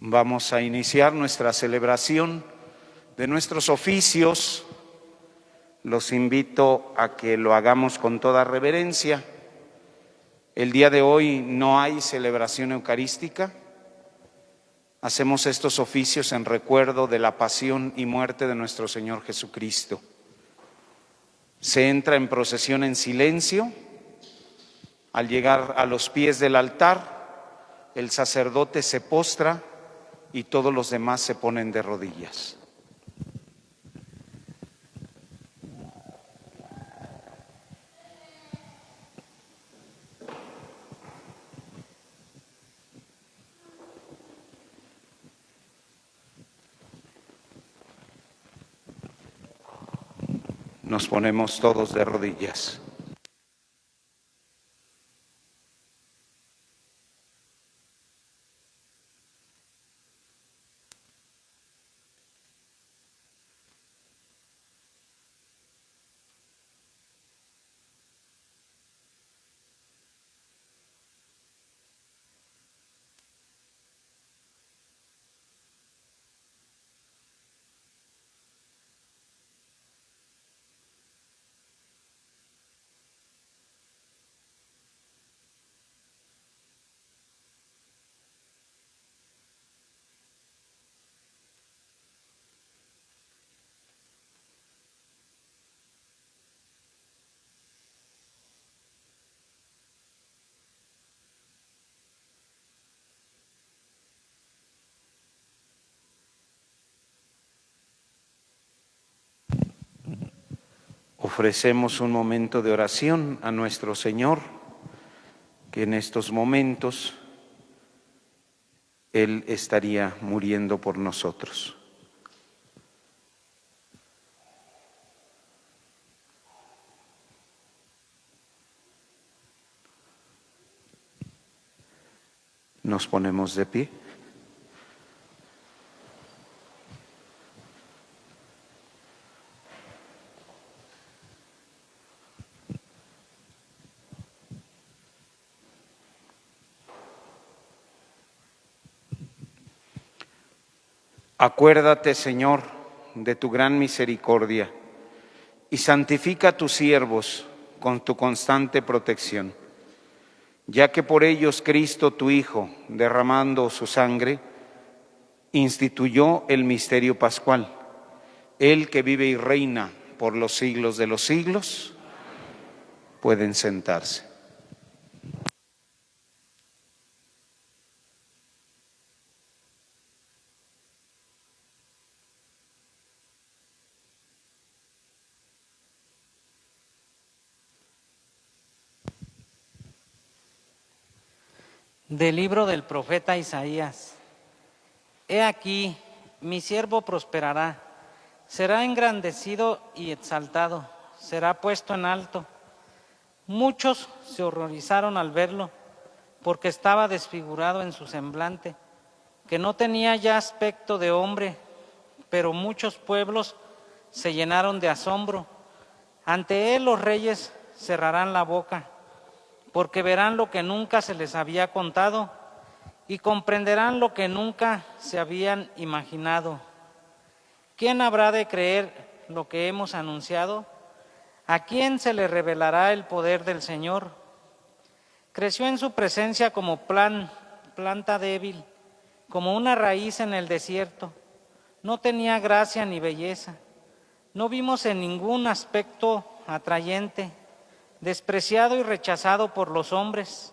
Vamos a iniciar nuestra celebración de nuestros oficios. Los invito a que lo hagamos con toda reverencia. El día de hoy no hay celebración eucarística. Hacemos estos oficios en recuerdo de la pasión y muerte de nuestro Señor Jesucristo. Se entra en procesión en silencio. Al llegar a los pies del altar, el sacerdote se postra y todos los demás se ponen de rodillas. Nos ponemos todos de rodillas. Ofrecemos un momento de oración a nuestro Señor, que en estos momentos Él estaría muriendo por nosotros. Nos ponemos de pie. Acuérdate, Señor, de tu gran misericordia y santifica a tus siervos con tu constante protección, ya que por ellos Cristo, tu Hijo, derramando su sangre, instituyó el misterio pascual. Él que vive y reina por los siglos de los siglos, pueden sentarse. Del libro del profeta Isaías. He aquí, mi siervo prosperará, será engrandecido y exaltado, será puesto en alto. Muchos se horrorizaron al verlo, porque estaba desfigurado en su semblante, que no tenía ya aspecto de hombre, pero muchos pueblos se llenaron de asombro. Ante él los reyes cerrarán la boca, porque verán lo que nunca se les había contado y comprenderán lo que nunca se habían imaginado. ¿Quién habrá de creer lo que hemos anunciado? ¿A quién se le revelará el poder del Señor? Creció en su presencia como planta débil, como una raíz en el desierto. No tenía gracia ni belleza. No vimos en ningún aspecto atrayente. Despreciado y rechazado por los hombres,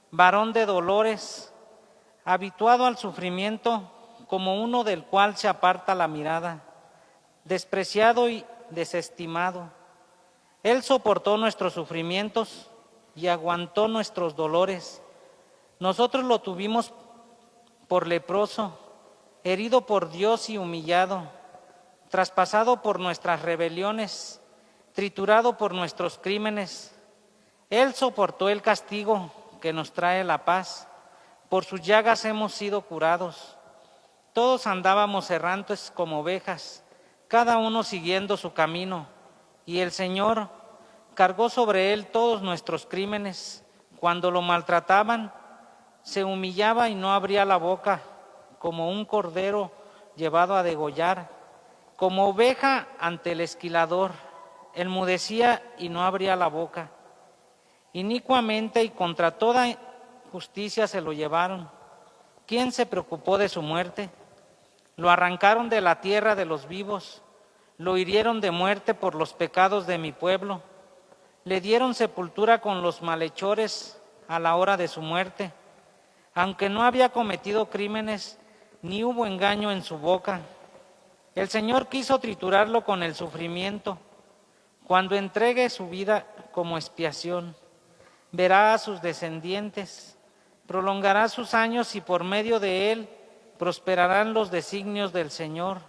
varón de dolores, habituado al sufrimiento, como uno del cual se aparta la mirada, despreciado y desestimado. Él soportó nuestros sufrimientos y aguantó nuestros dolores. Nosotros lo tuvimos por leproso, herido por Dios y humillado, traspasado por nuestras rebeliones, triturado por nuestros crímenes. Él soportó el castigo que nos trae la paz. Por sus llagas hemos sido curados. Todos andábamos errantes como ovejas, cada uno siguiendo su camino, y el Señor cargó sobre él todos nuestros crímenes. Cuando lo maltrataban, se humillaba y no abría la boca. como un cordero llevado a degollar, como oveja ante el esquilador, enmudecía y no abría la boca. Inicuamente y contra toda justicia se lo llevaron. ¿Quién se preocupó de su muerte? Lo arrancaron de la tierra de los vivos, lo hirieron de muerte por los pecados de mi pueblo, le dieron sepultura con los malhechores a la hora de su muerte, aunque no había cometido crímenes, ni hubo engaño en su boca. El Señor quiso triturarlo con el sufrimiento. Cuando entregue su vida como expiación, verá a sus descendientes, prolongará sus años y por medio de él prosperarán los designios del Señor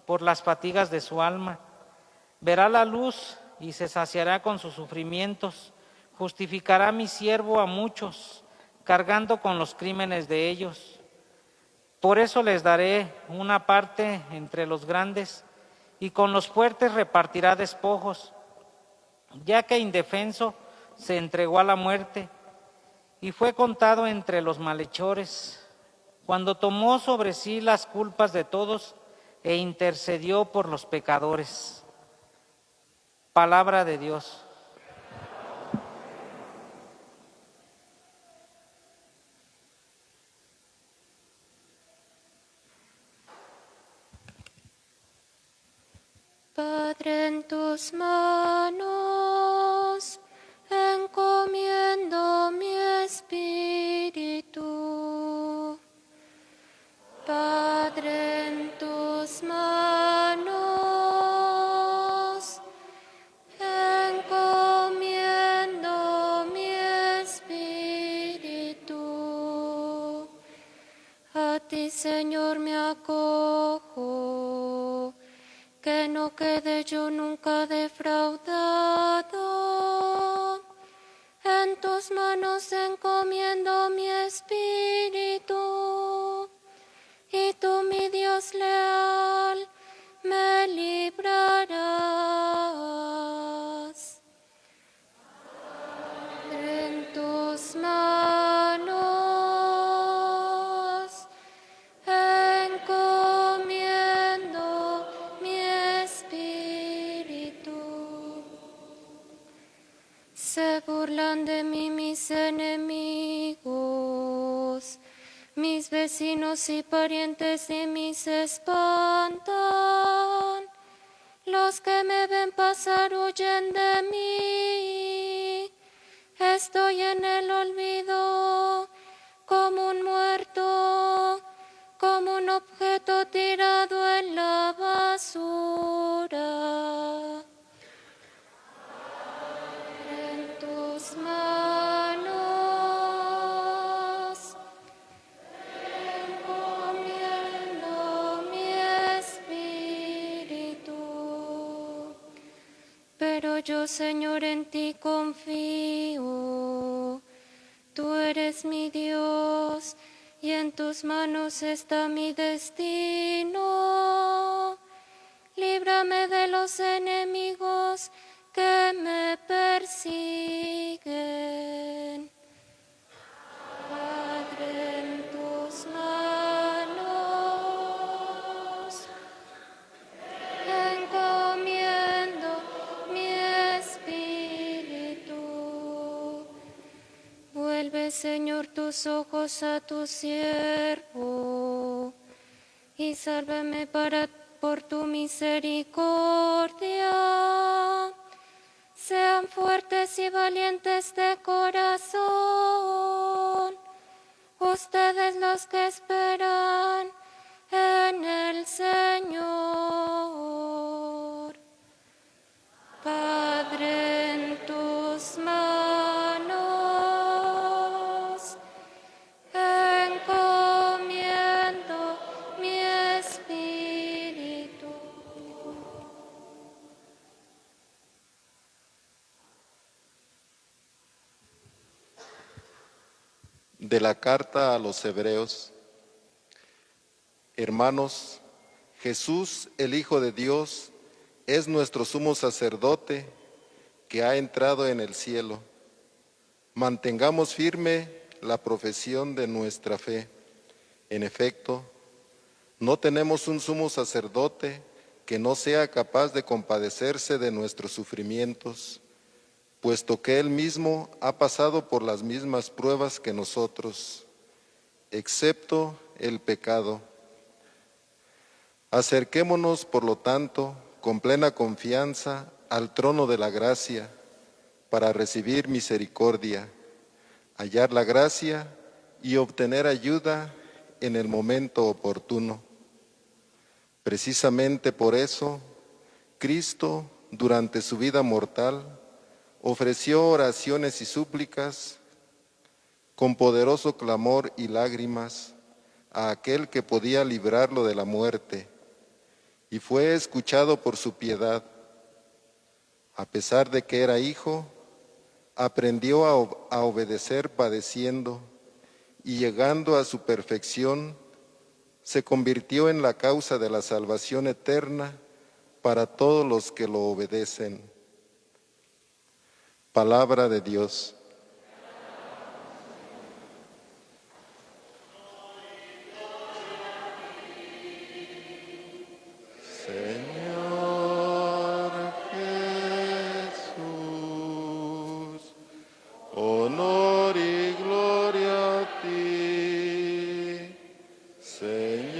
por las fatigas de su alma. Verá la luz y se saciará con sus sufrimientos. Justificará mi siervo a muchos, cargando con los crímenes de ellos. Por eso les daré una parte entre los grandes y con los fuertes repartirá despojos, ya que indefenso se entregó a la muerte y fue contado entre los malhechores, cuando tomó sobre sí las culpas de todos e intercedió por los pecadores. Palabra de Dios. Padre, en tus manos encomiendo mi espíritu. Padre, en tus manos encomiendo mi espíritu. A ti, Señor, me acojo, que no quede yo nunca defraudado. En tus manos encomiendo mi espíritu, y tú, mi Dios leal, me librarás. En tus manos encomiendo mi espíritu. Se burlan de mí mis enemigos, mis vecinos y parientes de mí se espantan. Los que me ven pasar huyen de mí. Estoy en el olvido, como un muerto, como un objeto tirado en la basura. En tus manos encomiendo mi espíritu. Pero yo, Señor, en ti confío. Tú eres mi Dios y en tus manos está mi destino. Líbrame de los enemigos que me persiguen. Padre, en tus manos encomiendo mi espíritu. Vuelve, Señor, tus ojos a tu siervo y sálvame por tu misericordia. Sean fuertes y valientes de corazón, ustedes los que esperan en el Señor. Padre, en tus manos encomiendo mi espíritu. De la carta a los Hebreos. Hermanos, Jesús, el Hijo de Dios, es nuestro sumo sacerdote que ha entrado en el cielo. Mantengamos firme la profesión de nuestra fe. En efecto, No tenemos un sumo sacerdote que no sea capaz de compadecerse de nuestros sufrimientos, puesto que Él mismo ha pasado por las mismas pruebas que nosotros, excepto el pecado. Acerquémonos, por lo tanto, con plena confianza al trono de la gracia, para recibir misericordia, hallar la gracia y obtener ayuda en el momento oportuno. Precisamente por eso, Cristo, durante su vida mortal, ofreció oraciones y súplicas con poderoso clamor y lágrimas a aquel que podía librarlo de la muerte, y fue escuchado por su piedad. A pesar de que era hijo, aprendió a obedecer padeciendo, y llegando a su perfección, se convirtió en la causa de la salvación eterna para todos los que lo obedecen. Palabra de Dios. Señor Jesús, honor y gloria a ti, Señor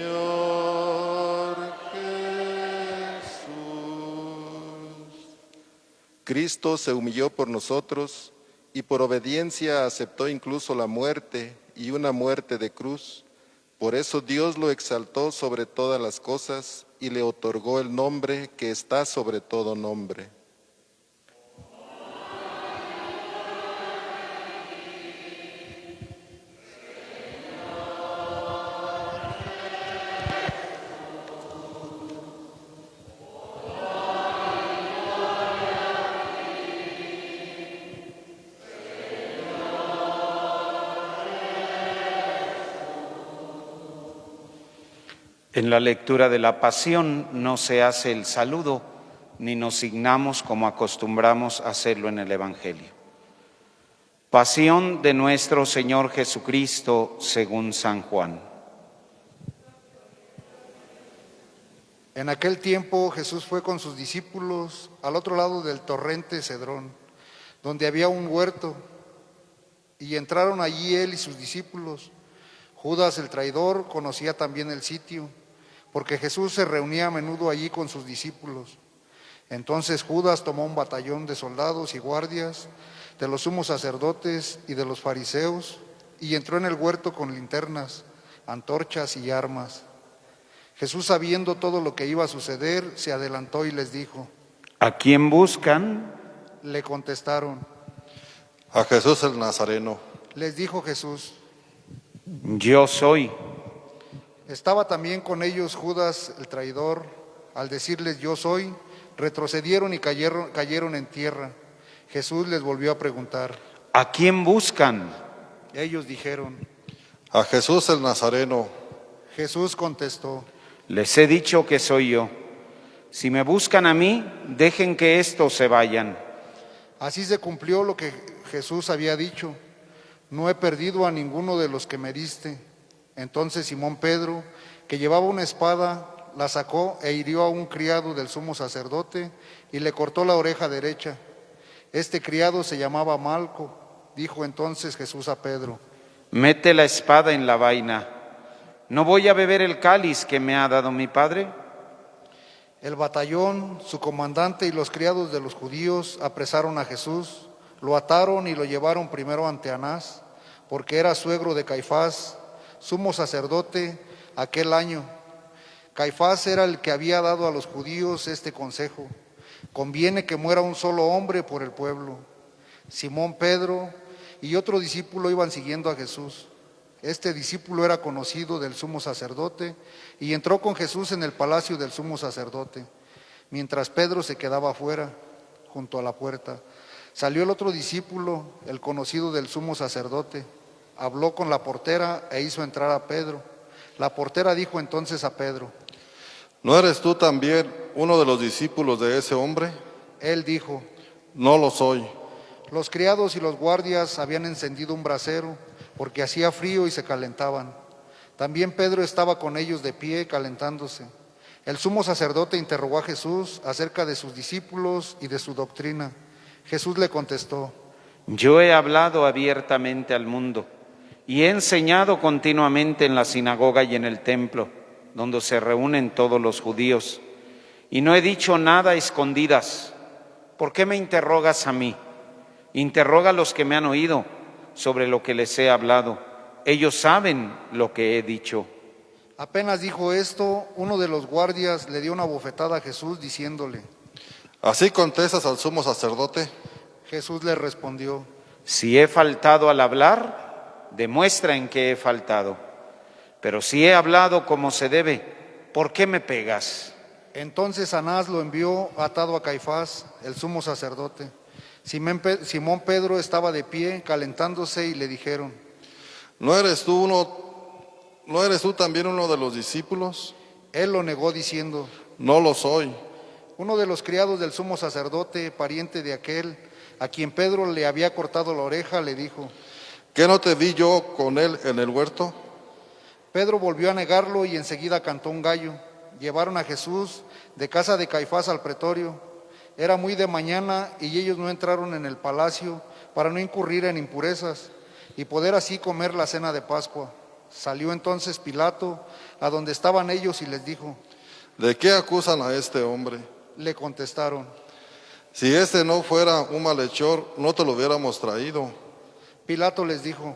Jesús. Cristo se humilló por nosotros y por obediencia aceptó incluso la muerte, y una muerte de cruz. Por eso Dios lo exaltó sobre todas las cosas y le otorgó el nombre que está sobre todo nombre. En la lectura de la Pasión no se hace el saludo, ni nos signamos como acostumbramos a hacerlo en el Evangelio. Pasión de nuestro Señor Jesucristo según San Juan. En aquel tiempo Jesús fue con sus discípulos al otro lado del torrente Cedrón, donde había un huerto, y entraron allí él y sus discípulos. Judas el traidor conocía también el sitio, porque Jesús se reunía a menudo allí con sus discípulos. Entonces Judas tomó un batallón de soldados y guardias, de los sumos sacerdotes y de los fariseos, y entró en el huerto con linternas, antorchas y armas. Jesús, sabiendo todo lo que iba a suceder, se adelantó y les dijo: ¿A quién buscan? Le contestaron. A Jesús el Nazareno. Les dijo Jesús. Yo soy. Estaba también con ellos Judas el traidor. Al decirles yo soy, retrocedieron y cayeron en tierra. Jesús les volvió a preguntar: ¿A quién buscan? Ellos dijeron: A Jesús el Nazareno. Jesús contestó: Les he dicho que soy yo. Si me buscan a mí, dejen que estos se vayan. Así se cumplió lo que Jesús había dicho: no he perdido a ninguno de los que me diste. Entonces Simón Pedro, que llevaba una espada, la sacó e hirió a un criado del sumo sacerdote y le cortó la oreja derecha. Este criado se llamaba Malco. Dijo entonces Jesús a Pedro: Mete la espada en la vaina. ¿No voy a beber el cáliz que me ha dado mi padre? El batallón, su comandante y los criados de los judíos apresaron a Jesús, lo ataron y lo llevaron primero ante Anás, porque era suegro de Caifás, sumo sacerdote aquel año. Caifás era el que había dado a los judíos este consejo: conviene que muera un solo hombre por el pueblo. Simón Pedro y otro discípulo iban siguiendo a Jesús. Este discípulo era conocido del sumo sacerdote y entró con Jesús en el palacio del sumo sacerdote, mientras Pedro se quedaba afuera, junto a la puerta. Salió el otro discípulo, el conocido del sumo sacerdote, habló con la portera e hizo entrar a Pedro. La portera dijo entonces a Pedro: ¿No eres tú también uno de los discípulos de ese hombre? Él dijo: No lo soy. Los criados y los guardias habían encendido un brasero, porque hacía frío y se calentaban. También Pedro estaba con ellos de pie, calentándose. El sumo sacerdote interrogó a Jesús acerca de sus discípulos y de su doctrina. Jesús le contestó: Yo he hablado abiertamente al mundo y he enseñado continuamente en la sinagoga y en el templo, donde se reúnen todos los judíos, y no he dicho nada a escondidas. ¿Por qué me interrogas a mí? Interroga a los que me han oído sobre lo que les he hablado. Ellos saben lo que he dicho. Apenas dijo esto, uno de los guardias le dio una bofetada a Jesús diciéndole: ¿Así contestas al sumo sacerdote? Jesús le respondió: Si he faltado al hablar, demuestra en qué he faltado. Pero si he hablado como se debe, ¿por qué me pegas? Entonces Anás lo envió atado a Caifás, el sumo sacerdote. Simón Pedro estaba de pie, calentándose, y le dijeron: ¿No eres tú también uno de los discípulos? Él lo negó diciendo: No lo soy. Uno de los criados del sumo sacerdote, pariente de aquel a quien Pedro le había cortado la oreja, le dijo: ¿Qué no te vi yo con él en el huerto? Pedro volvió a negarlo y enseguida cantó un gallo. Llevaron a Jesús de casa de Caifás al pretorio. Era muy de mañana y ellos no entraron en el palacio para no incurrir en impurezas y poder así comer la cena de Pascua. Salió entonces Pilato a donde estaban ellos y les dijo: ¿De qué acusan a este hombre? Le contestaron: Si este no fuera un malhechor, no te lo hubiéramos traído. Pilato les dijo: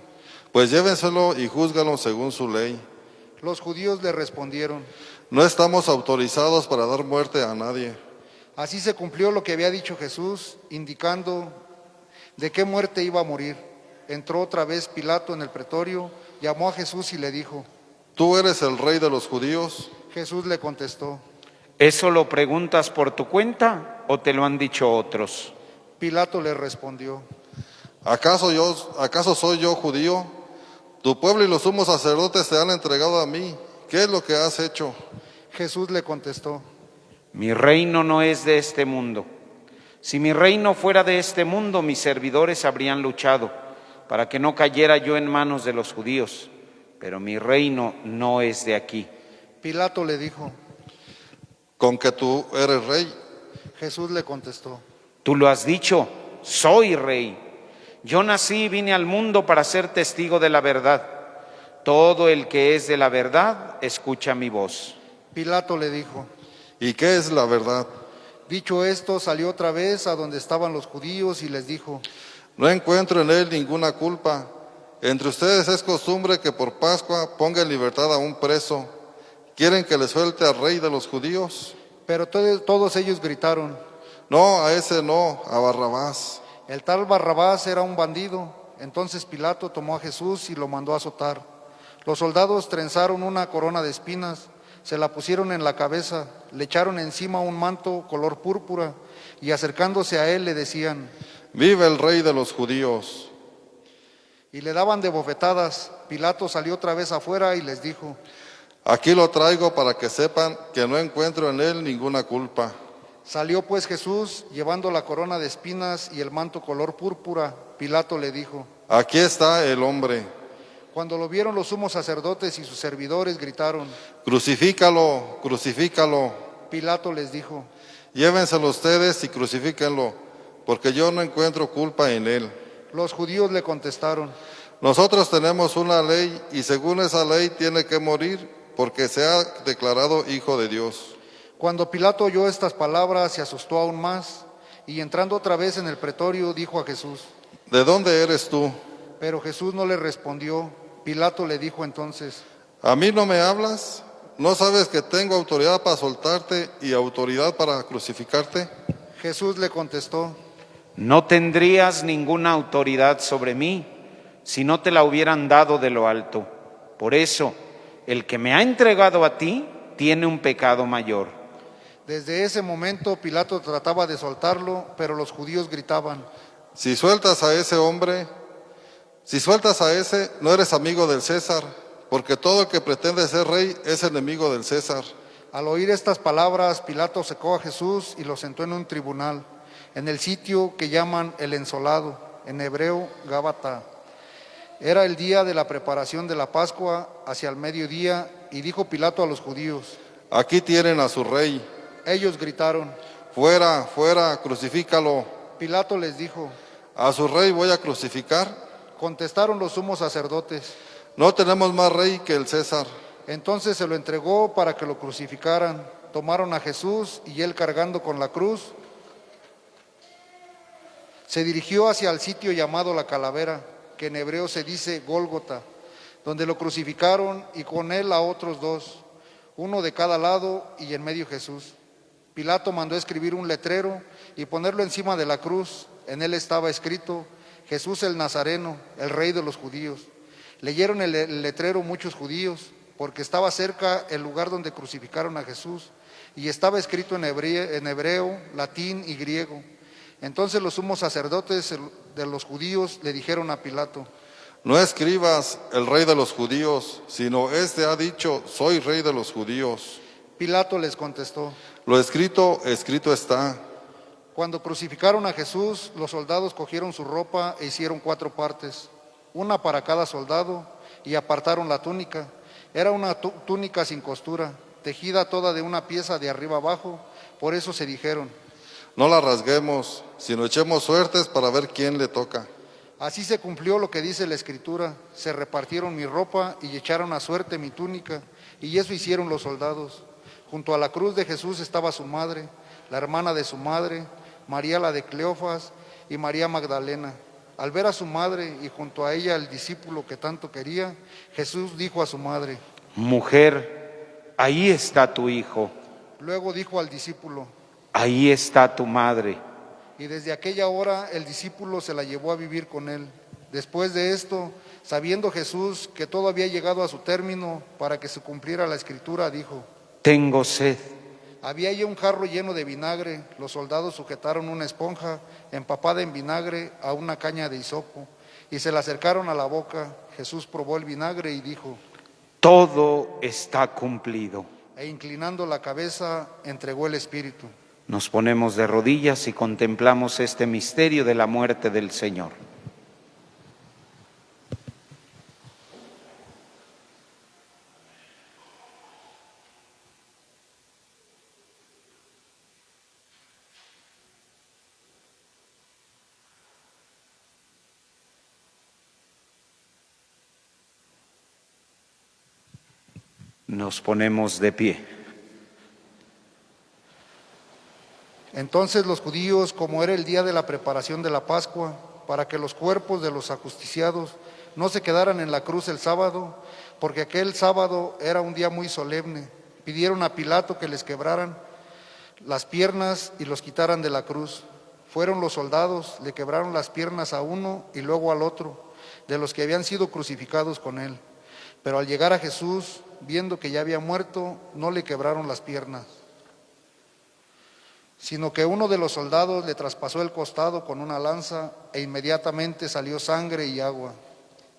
Pues llévenselo y júzganlo según su ley. Los judíos le respondieron: No estamos autorizados para dar muerte a nadie. Así se cumplió lo que había dicho Jesús, indicando de qué muerte iba a morir. Entró otra vez Pilato en el pretorio, llamó a Jesús y le dijo: ¿Tú eres el rey de los judíos? Jesús le contestó: ¿Eso lo preguntas por tu cuenta o te lo han dicho otros? Pilato le respondió: ¿Acaso soy yo judío? Tu pueblo y los sumos sacerdotes te han entregado a mí. ¿Qué es lo que has hecho? Jesús le contestó: Mi reino no es de este mundo. Si mi reino fuera de este mundo, mis servidores habrían luchado para que no cayera yo en manos de los judíos, pero mi reino no es de aquí. Pilato le dijo: ¿Con que tú eres rey? Jesús le contestó: Tú lo has dicho, soy rey. Yo nací y vine al mundo para ser testigo de la verdad. Todo el que es de la verdad, escucha mi voz. Pilato le dijo: ¿Y qué es la verdad? Dicho esto, salió otra vez a donde estaban los judíos y les dijo: No encuentro en él ninguna culpa. Entre ustedes es costumbre que por Pascua ponga en libertad a un preso. ¿Quieren que le suelte al rey de los judíos? Pero todos ellos gritaron: No, a ese no, a Barrabás. El tal Barrabás era un bandido. Entonces Pilato tomó a Jesús y lo mandó a azotar. Los soldados trenzaron una corona de espinas, se la pusieron en la cabeza, le echaron encima un manto color púrpura y acercándose a él le decían: Vive el rey de los judíos. Y le daban de bofetadas. Pilato salió otra vez afuera y les dijo: Aquí lo traigo para que sepan que no encuentro en él ninguna culpa. Salió pues Jesús llevando la corona de espinas y el manto color púrpura. Pilato le dijo: Aquí está el hombre. Cuando lo vieron los sumos sacerdotes y sus servidores gritaron: Crucifícalo, crucifícalo. Pilato les dijo: Llévenselo ustedes y crucifíquenlo, porque yo no encuentro culpa en él. Los judíos le contestaron: Nosotros tenemos una ley y según esa ley tiene que morir porque se ha declarado hijo de Dios. Cuando Pilato oyó estas palabras, se asustó aún más y entrando otra vez en el pretorio dijo a Jesús: ¿De dónde eres tú? Pero Jesús no le respondió. Pilato le dijo entonces: ¿A mí no me hablas? ¿No sabes que tengo autoridad para soltarte y autoridad para crucificarte? Jesús le contestó: No tendrías ninguna autoridad sobre mí si no te la hubieran dado de lo alto. Por eso, el que me ha entregado a ti tiene un pecado mayor. Desde ese momento Pilato trataba de soltarlo, pero los judíos gritaban: Si sueltas a ese, no eres amigo del César, porque todo el que pretende ser rey es enemigo del César. Al oír estas palabras, Pilato secó a Jesús y lo sentó en un tribunal, en el sitio que llaman el Ensolado, en hebreo Gábata. Era el día de la preparación de la Pascua, hacia el mediodía, y dijo Pilato a los judíos. Aquí tienen a su rey. Ellos gritaron. Fuera, fuera, crucifícalo. Pilato les dijo. ¿A su rey voy a crucificar? Contestaron los sumos sacerdotes. No tenemos más rey que el César. Entonces se lo entregó para que lo crucificaran. Tomaron a Jesús y él, cargando con la cruz, se dirigió hacia el sitio llamado la Calavera, que en hebreo se dice Gólgota, donde lo crucificaron, y con él a otros dos, uno de cada lado y en medio Jesús. Pilato mandó escribir un letrero y ponerlo encima de la cruz. En él estaba escrito: Jesús el Nazareno, el Rey de los judíos. Leyeron el letrero muchos judíos, porque estaba cerca el lugar donde crucificaron a Jesús, y estaba escrito en hebreo, latín y griego. Entonces los sumos sacerdotes de los judíos le dijeron a Pilato: No escribas el rey de los judíos, sino este ha dicho: soy rey de los judíos. Pilato les contestó: Lo escrito, escrito está. Cuando crucificaron a Jesús, los soldados cogieron su ropa e hicieron 4 partes, una para cada soldado, y apartaron la túnica. Era una túnica sin costura, tejida toda de una pieza de arriba abajo. Por eso se dijeron: No la rasguemos, sino echemos suertes para ver quién le toca. Así se cumplió lo que dice la Escritura: se repartieron mi ropa y echaron a suerte mi túnica, y eso hicieron los soldados. Junto a la cruz de Jesús estaba su madre, la hermana de su madre, María la de Cleofas y María Magdalena. Al ver a su madre y junto a ella el discípulo que tanto quería, Jesús dijo a su madre: Mujer, ahí está tu hijo, Luego dijo al discípulo, ahí está tu madre. y desde aquella hora el discípulo se la llevó a vivir con él. Después de esto, sabiendo Jesús que todo había llegado a su término para que se cumpliera la Escritura, dijo: Tengo sed. Había allí un jarro lleno de vinagre. Los soldados sujetaron una esponja empapada en vinagre a una caña de hisopo y se la acercaron a la boca. Jesús probó el vinagre y dijo: Todo está cumplido. E inclinando la cabeza, entregó el espíritu. Nos ponemos de rodillas y contemplamos este misterio de la muerte del Señor. Nos ponemos de pie. Entonces los judíos, como era el día de la preparación de la Pascua, para que los cuerpos de los ajusticiados no se quedaran en la cruz el sábado, porque aquel sábado era un día muy solemne, pidieron a Pilato que les quebraran las piernas y los quitaran de la cruz. Fueron los soldados, le quebraron las piernas a uno y luego al otro, de los que habían sido crucificados con él. Pero al llegar a Jesús, viendo que ya había muerto, no le quebraron las piernas, sino que uno de los soldados le traspasó el costado con una lanza e inmediatamente salió sangre y agua.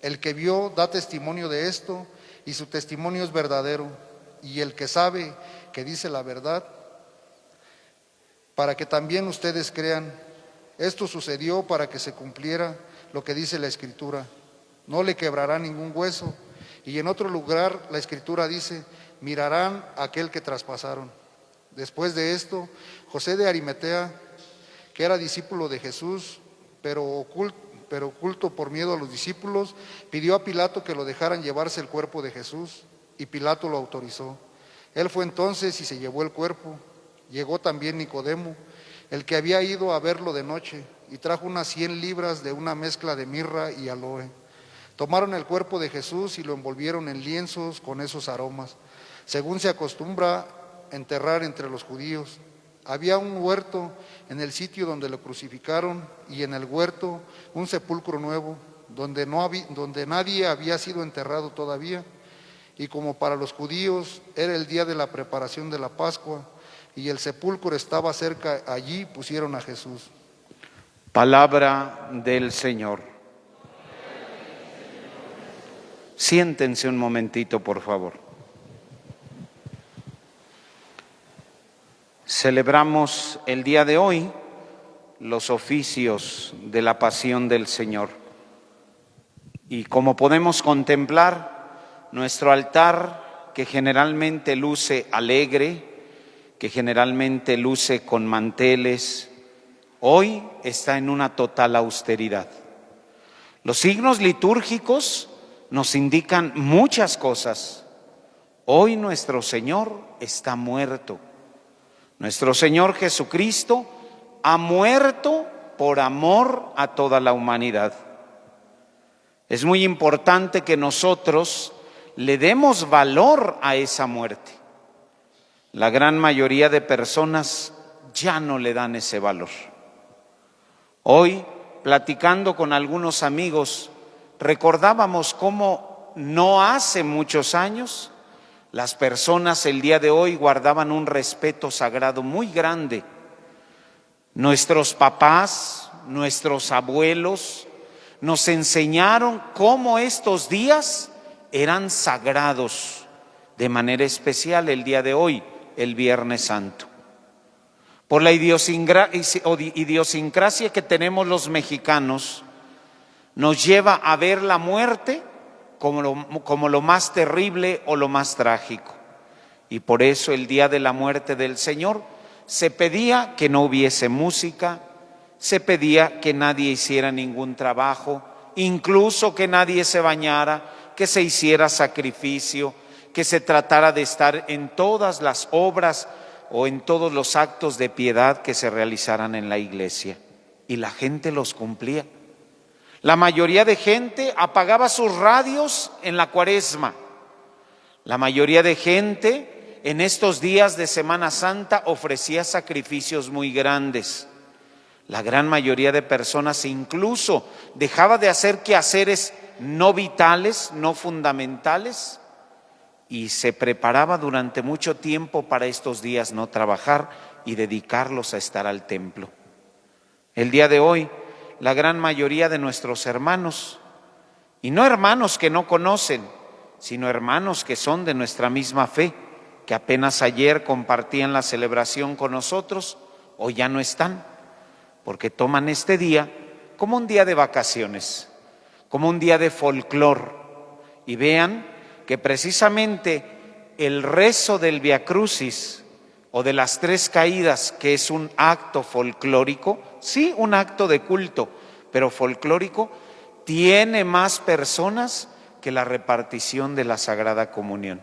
El que vio da testimonio de esto y su testimonio es verdadero. Y el que sabe que dice la verdad, para que también ustedes crean. Esto sucedió para que se cumpliera lo que dice la Escritura: no le quebrará ningún hueso. Y en otro lugar la Escritura dice: mirarán a aquel que traspasaron. Después de esto, José de Arimatea, que era discípulo de Jesús, pero oculto por miedo a los discípulos, pidió a Pilato que lo dejaran llevarse el cuerpo de Jesús, y Pilato lo autorizó. Él fue entonces y se llevó el cuerpo. Llegó también Nicodemo, el que había ido a verlo de noche, y trajo unas 100 libras de una mezcla de mirra y aloe. Tomaron el cuerpo de Jesús y lo envolvieron en lienzos con esos aromas, según se acostumbra enterrar entre los judíos. Había un huerto en el sitio donde lo crucificaron, y en el huerto un sepulcro nuevo, donde nadie había sido enterrado todavía. Y como para los judíos era el día de la preparación de la Pascua, y el sepulcro estaba cerca, allí pusieron a Jesús. Palabra del Señor. Siéntense un momentito, por favor. Celebramos el día de hoy los oficios de la pasión del Señor. Y como podemos contemplar, nuestro altar, que generalmente luce alegre, que generalmente luce con manteles, hoy está en una total austeridad. Los signos litúrgicos nos indican muchas cosas. Hoy nuestro Señor está muerto. Nuestro Señor Jesucristo ha muerto por amor a toda la humanidad. Es muy importante que nosotros le demos valor a esa muerte. La gran mayoría de personas ya no le dan ese valor. Hoy, platicando con algunos amigos, recordábamos cómo no hace muchos años las personas el día de hoy guardaban un respeto sagrado muy grande. Nuestros papás, nuestros abuelos nos enseñaron cómo estos días eran sagrados, de manera especial el día de hoy, el Viernes Santo. Por la idiosincrasia que tenemos los mexicanos, nos lleva a ver la muerte como lo más terrible o lo más trágico. Y por eso el día de la muerte del Señor se pedía que no hubiese música, se pedía que nadie hiciera ningún trabajo, incluso que nadie se bañara, que se hiciera sacrificio, que se tratara de estar en todas las obras o en todos los actos de piedad que se realizaran en la iglesia. Y la gente los cumplía. La mayoría de gente apagaba sus radios en la Cuaresma. La mayoría de gente en estos días de Semana Santa ofrecía sacrificios muy grandes. La gran mayoría de personas incluso dejaba de hacer quehaceres no vitales, no fundamentales, y se preparaba durante mucho tiempo para estos días no trabajar y dedicarlos a estar al templo. El día de hoy, la gran mayoría de nuestros hermanos, y no hermanos que no conocen, sino hermanos que son de nuestra misma fe, que apenas ayer compartían la celebración con nosotros, hoy ya no están, porque toman este día como un día de vacaciones, como un día de folclor. Y vean que precisamente el rezo del Via Crucis o de las tres caídas, que es un acto folclórico, sí, un acto de culto, pero folclórico, tiene más personas que la repartición de la Sagrada Comunión,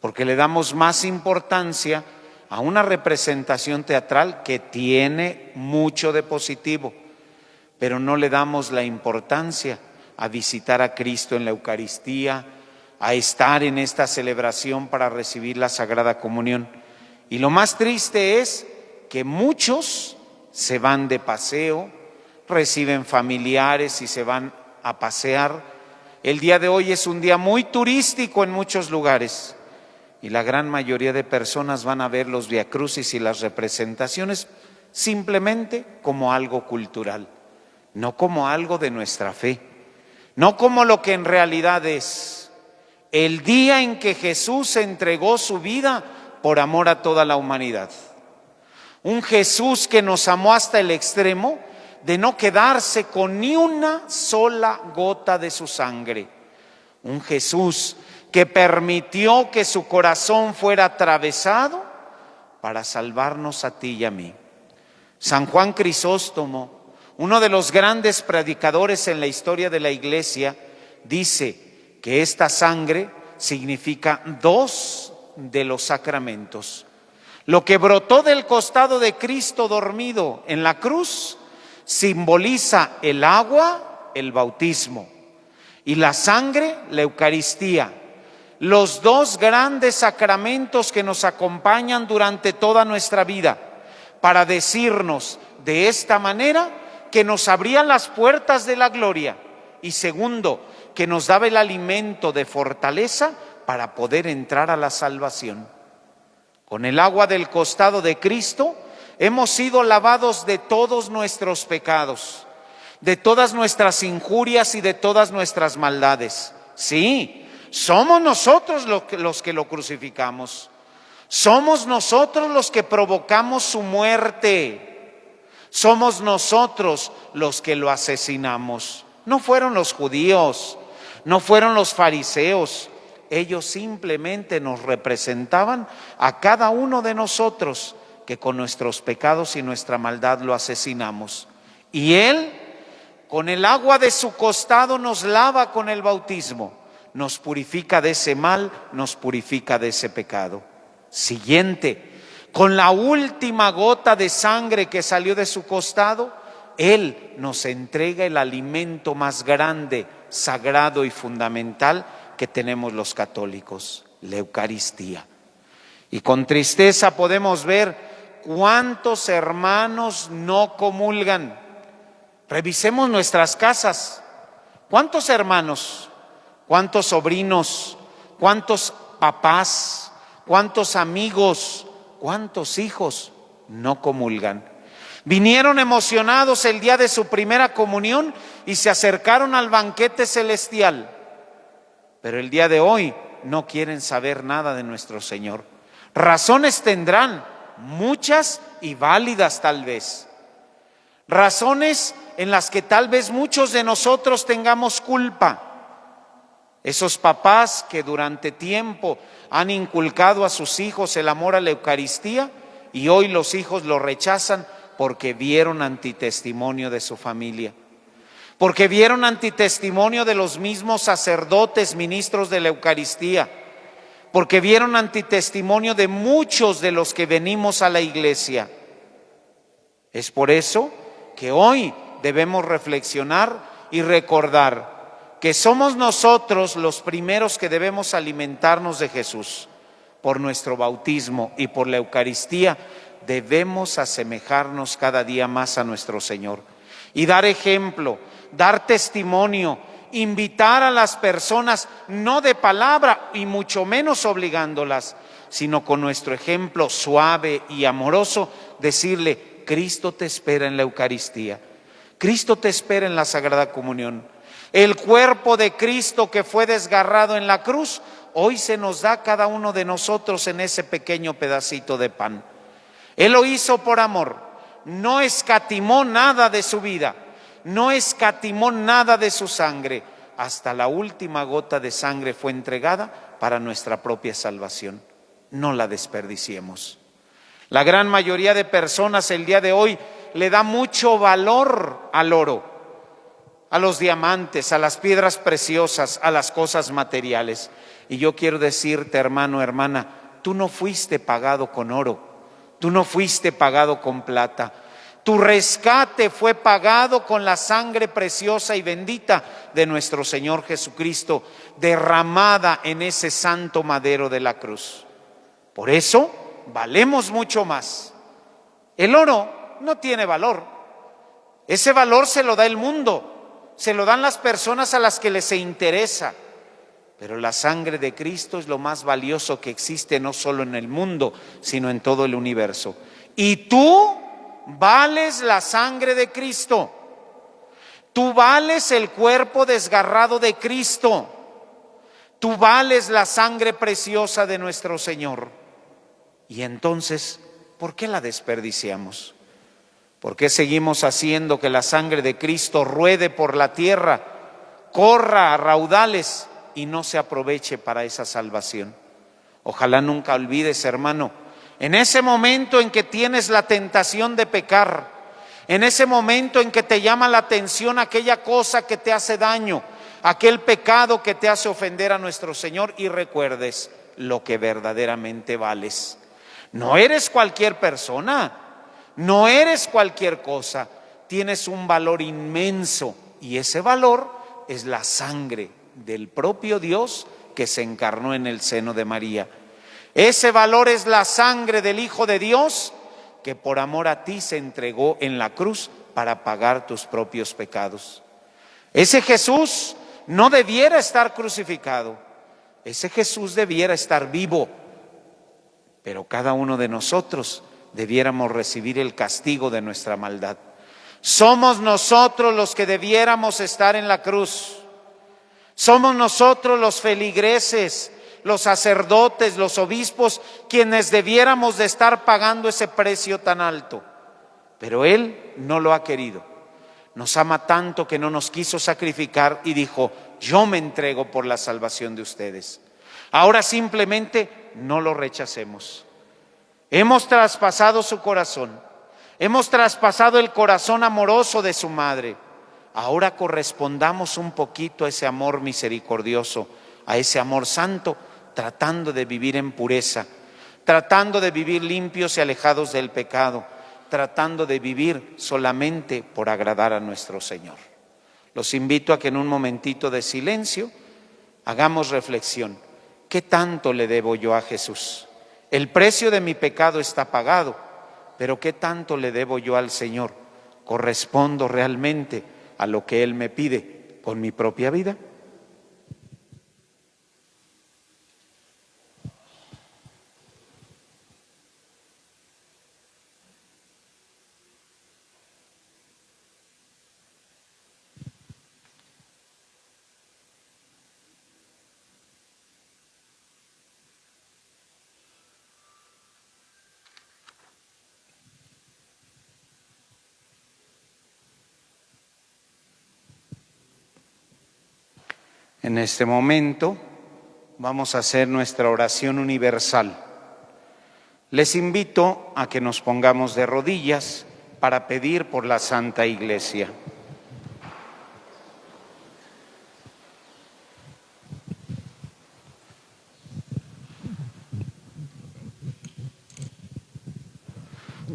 porque le damos más importancia a una representación teatral que tiene mucho de positivo, pero no le damos la importancia a visitar a Cristo en la Eucaristía, a estar en esta celebración para recibir la Sagrada Comunión. Y lo más triste es que muchos se van de paseo, reciben familiares y se van a pasear. El día de hoy es un día muy turístico en muchos lugares y la gran mayoría de personas van a ver los viacrucis y las representaciones simplemente como algo cultural, no como algo de nuestra fe, no como lo que en realidad es el día en que Jesús entregó su vida por amor a toda la humanidad. Un Jesús que nos amó hasta el extremo de no quedarse con ni una sola gota de su sangre. Un Jesús que permitió que su corazón fuera atravesado para salvarnos a ti y a mí. San Juan Crisóstomo, uno de los grandes predicadores en la historia de la Iglesia, dice que esta sangre significa dos de los sacramentos. Lo que brotó del costado de Cristo dormido en la cruz simboliza el agua, el bautismo, y la sangre, la Eucaristía. Los dos grandes sacramentos que nos acompañan durante toda nuestra vida para decirnos de esta manera que nos abrían las puertas de la gloria y segundo, que nos daba el alimento de fortaleza para poder entrar a la salvación. Con el agua del costado de Cristo hemos sido lavados de todos nuestros pecados, de todas nuestras injurias y de todas nuestras maldades. Sí, somos nosotros los que lo crucificamos. Somos nosotros los que provocamos su muerte. Somos nosotros los que lo asesinamos. No fueron los judíos, no fueron los fariseos. Ellos simplemente nos representaban a cada uno de nosotros que con nuestros pecados y nuestra maldad lo asesinamos. Y Él, con el agua de su costado, nos lava con el bautismo, nos purifica de ese mal, nos purifica de ese pecado. Siguiente, con la última gota de sangre que salió de su costado, Él nos entrega el alimento más grande, sagrado y fundamental que tenemos los católicos, la Eucaristía. Y con tristeza podemos ver cuántos hermanos no comulgan. Revisemos nuestras casas. ¿Cuántos hermanos? ¿Cuántos sobrinos? ¿Cuántos papás? ¿Cuántos amigos? ¿Cuántos hijos no comulgan? Vinieron emocionados el día de su primera comunión y se acercaron al banquete celestial. Pero el día de hoy no quieren saber nada de nuestro Señor. Razones tendrán, muchas y válidas tal vez. Razones en las que tal vez muchos de nosotros tengamos culpa. Esos papás que durante tiempo han inculcado a sus hijos el amor a la Eucaristía y hoy los hijos lo rechazan porque vieron antitestimonio de su familia, porque vieron antitestimonio de los mismos sacerdotes, ministros de la Eucaristía, porque vieron antitestimonio de muchos de los que venimos a la iglesia. Es por eso que hoy debemos reflexionar y recordar que somos nosotros los primeros que debemos alimentarnos de Jesús. Por nuestro bautismo y por la Eucaristía debemos asemejarnos cada día más a nuestro Señor y dar ejemplo, dar testimonio, invitar a las personas, no de palabra y mucho menos obligándolas, sino con nuestro ejemplo suave y amoroso, decirle: Cristo te espera en la Eucaristía, Cristo te espera en la Sagrada Comunión. El cuerpo de Cristo que fue desgarrado en la cruz, hoy se nos da a cada uno de nosotros en ese pequeño pedacito de pan. Él lo hizo por amor, no escatimó nada de su vida, no escatimó nada de su sangre. Hasta la última gota de sangre fue entregada para nuestra propia salvación. No la desperdiciemos. La gran mayoría de personas el día de hoy le da mucho valor al oro, a los diamantes, a las piedras preciosas, a las cosas materiales. Y yo quiero decirte, hermano, hermana, tú no fuiste pagado con oro, tú no fuiste pagado con plata. Tu rescate fue pagado con la sangre preciosa y bendita de nuestro Señor Jesucristo, derramada en ese santo madero de la cruz. Por eso valemos mucho más. El oro no tiene valor. Ese valor se lo da el mundo, se lo dan las personas a las que les interesa. Pero la sangre de Cristo es lo más valioso que existe, no solo en el mundo, sino en todo el universo. Y tú vales la sangre de Cristo. Tú vales el cuerpo desgarrado de Cristo. Tú vales la sangre preciosa de nuestro Señor. Y entonces, ¿por qué la desperdiciamos? ¿Por qué seguimos haciendo que la sangre de Cristo ruede por la tierra, corra a raudales y no se aproveche para esa salvación? Ojalá nunca olvides, hermano, en ese momento en que tienes la tentación de pecar, en ese momento en que te llama la atención aquella cosa que te hace daño, aquel pecado que te hace ofender a nuestro Señor, y recuerdes lo que verdaderamente vales. No eres cualquier persona, no eres cualquier cosa, tienes un valor inmenso, y ese valor es la sangre del propio Dios que se encarnó en el seno de María. Ese valor es la sangre del Hijo de Dios que por amor a ti se entregó en la cruz para pagar tus propios pecados. Ese Jesús no debiera estar crucificado, ese Jesús debiera estar vivo, pero cada uno de nosotros debiéramos recibir el castigo de nuestra maldad. Somos nosotros los que debiéramos estar en la cruz. Somos nosotros los feligreses, los sacerdotes, los obispos, quienes debiéramos de estar pagando ese precio tan alto. Pero Él no lo ha querido. nos ama tanto que no nos quiso sacrificar y dijo: yo me entrego por la salvación de ustedes. Ahora simplemente no lo rechacemos. Hemos traspasado su corazón, hemos traspasado el corazón amoroso de su madre. Ahora correspondamos un poquito a ese amor misericordioso, a ese amor santo, tratando de vivir en pureza, tratando de vivir limpios y alejados del pecado, tratando de vivir solamente por agradar a nuestro Señor. Los invito a que en un momentito de silencio hagamos reflexión. ¿Qué tanto le debo yo a Jesús? El precio de mi pecado está pagado, pero ¿qué tanto le debo yo al Señor? ¿Correspondo realmente a lo que Él me pide con mi propia vida? En este momento vamos a hacer nuestra oración universal. Les invito a que nos pongamos de rodillas para pedir por la Santa Iglesia.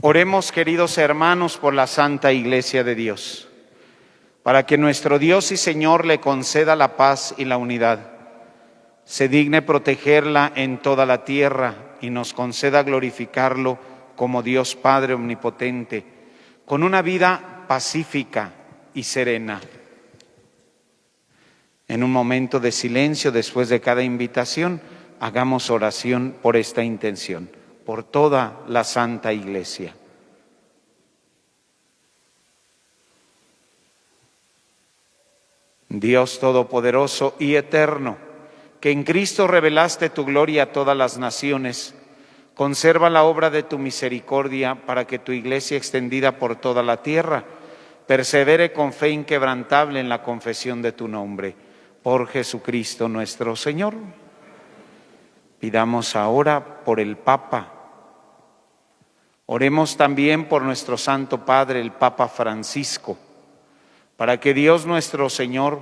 Oremos, queridos hermanos, por la Santa Iglesia de Dios, para que nuestro Dios y Señor le conceda la paz y la unidad, se digne protegerla en toda la tierra y nos conceda glorificarlo como Dios Padre omnipotente, con una vida pacífica y serena. En un momento de silencio, después de cada invitación, hagamos oración por esta intención, por toda la Santa Iglesia. Dios Todopoderoso y Eterno, que en Cristo revelaste tu gloria a todas las naciones, conserva la obra de tu misericordia para que tu Iglesia extendida por toda la tierra persevere con fe inquebrantable en la confesión de tu nombre. Por Jesucristo nuestro Señor. Pidamos ahora por el Papa. Oremos también por nuestro Santo Padre, el Papa Francisco, para que Dios nuestro Señor,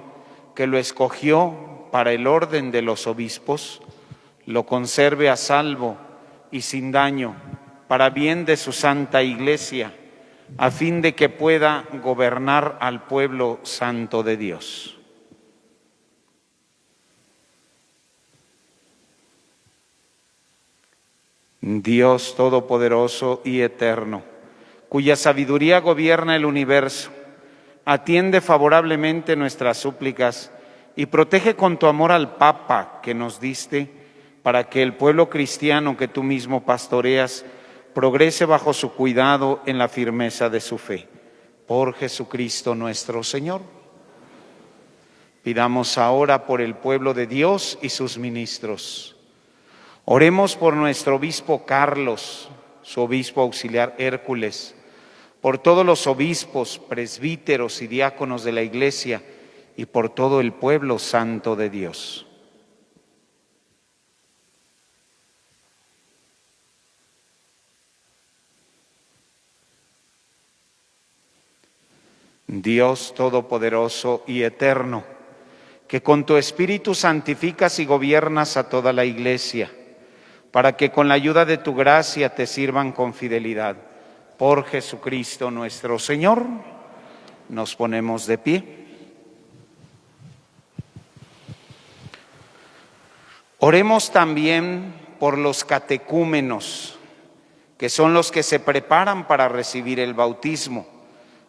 que lo escogió para el orden de los obispos, lo conserve a salvo y sin daño, para bien de su Santa Iglesia, a fin de que pueda gobernar al pueblo santo de Dios. Dios Todopoderoso y Eterno, cuya sabiduría gobierna el universo, atiende favorablemente nuestras súplicas y protege con tu amor al Papa que nos diste, para que el pueblo cristiano que tú mismo pastoreas progrese bajo su cuidado en la firmeza de su fe. Por Jesucristo nuestro Señor. Pidamos ahora por el pueblo de Dios y sus ministros. Oremos por nuestro obispo Carlos, su obispo auxiliar Hércules, por todos los obispos, presbíteros y diáconos de la Iglesia y por todo el pueblo santo de Dios. Dios Todopoderoso y Eterno, que con tu Espíritu santificas y gobiernas a toda la Iglesia, para que con la ayuda de tu gracia te sirvan con fidelidad. Por Jesucristo nuestro Señor, nos ponemos de pie. Oremos también por los catecúmenos, que son los que se preparan para recibir el bautismo,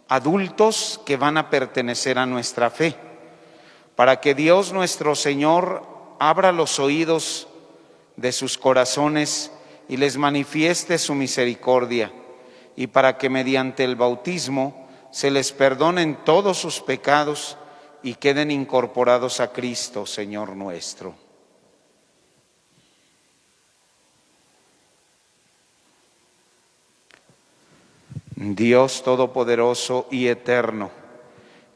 adultos que van a pertenecer a nuestra fe, para que Dios nuestro Señor abra los oídos de sus corazones y les manifieste su misericordia, y para que mediante el bautismo se les perdonen todos sus pecados y queden incorporados a Cristo, Señor nuestro. Dios Todopoderoso y Eterno,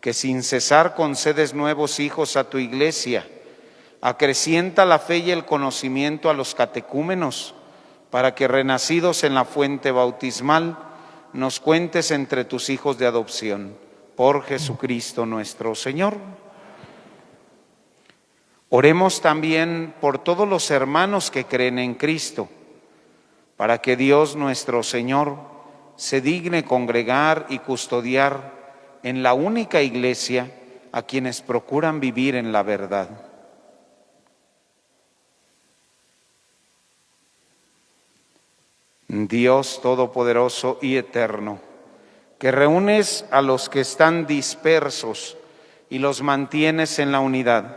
que sin cesar concedes nuevos hijos a tu iglesia, acrecienta la fe y el conocimiento a los catecúmenos, para que renacidos en la fuente bautismal nos cuentes entre tus hijos de adopción. Por Jesucristo nuestro Señor. Oremos también por todos los hermanos que creen en Cristo, para que Dios nuestro Señor se digne congregar y custodiar en la única iglesia a quienes procuran vivir en la verdad. Dios Todopoderoso y Eterno, que reúnes a los que están dispersos y los mantienes en la unidad,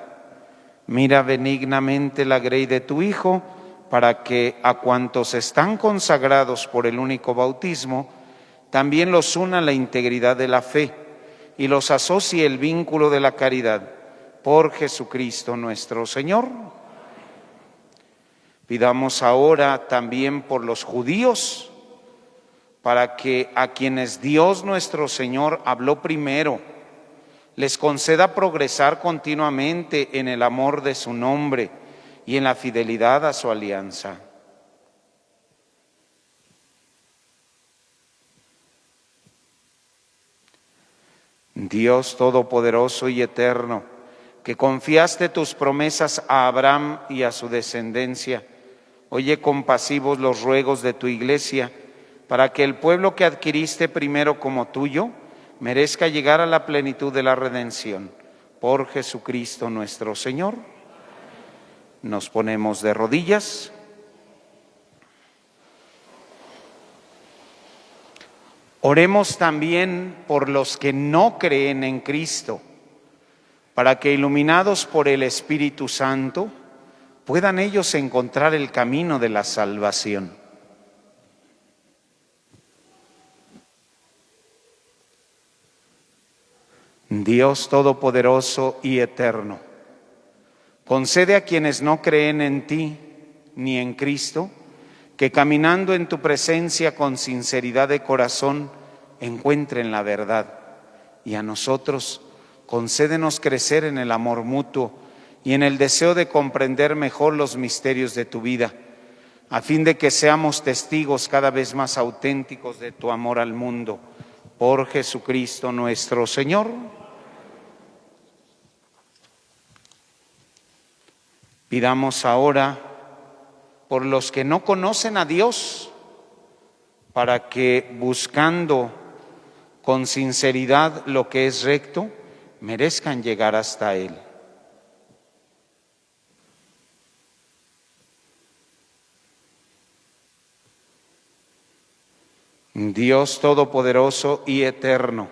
mira benignamente la grey de tu Hijo, para que a cuantos están consagrados por el único bautismo, también los una la integridad de la fe y los asocie el vínculo de la caridad. Por Jesucristo nuestro Señor. Pidamos ahora también por los judíos, para que a quienes Dios nuestro Señor habló primero, les conceda progresar continuamente en el amor de su nombre y en la fidelidad a su alianza. Dios Todopoderoso y Eterno, que confiaste tus promesas a Abraham y a su descendencia, oye compasivos los ruegos de tu iglesia, para que el pueblo que adquiriste primero como tuyo merezca llegar a la plenitud de la redención. Por Jesucristo nuestro Señor. Nos ponemos de rodillas. Oremos también por los que no creen en Cristo, para que iluminados por el Espíritu Santo puedan ellos encontrar el camino de la salvación. Dios Todopoderoso y Eterno, concede a quienes no creen en ti ni en Cristo, que caminando en tu presencia con sinceridad de corazón encuentren la verdad, y a nosotros concédenos crecer en el amor mutuo y en el deseo de comprender mejor los misterios de tu vida, a fin de que seamos testigos cada vez más auténticos de tu amor al mundo. Por Jesucristo nuestro Señor. Pidamos ahora por los que no conocen a Dios, para que buscando con sinceridad lo que es recto, merezcan llegar hasta Él. Dios Todopoderoso y Eterno,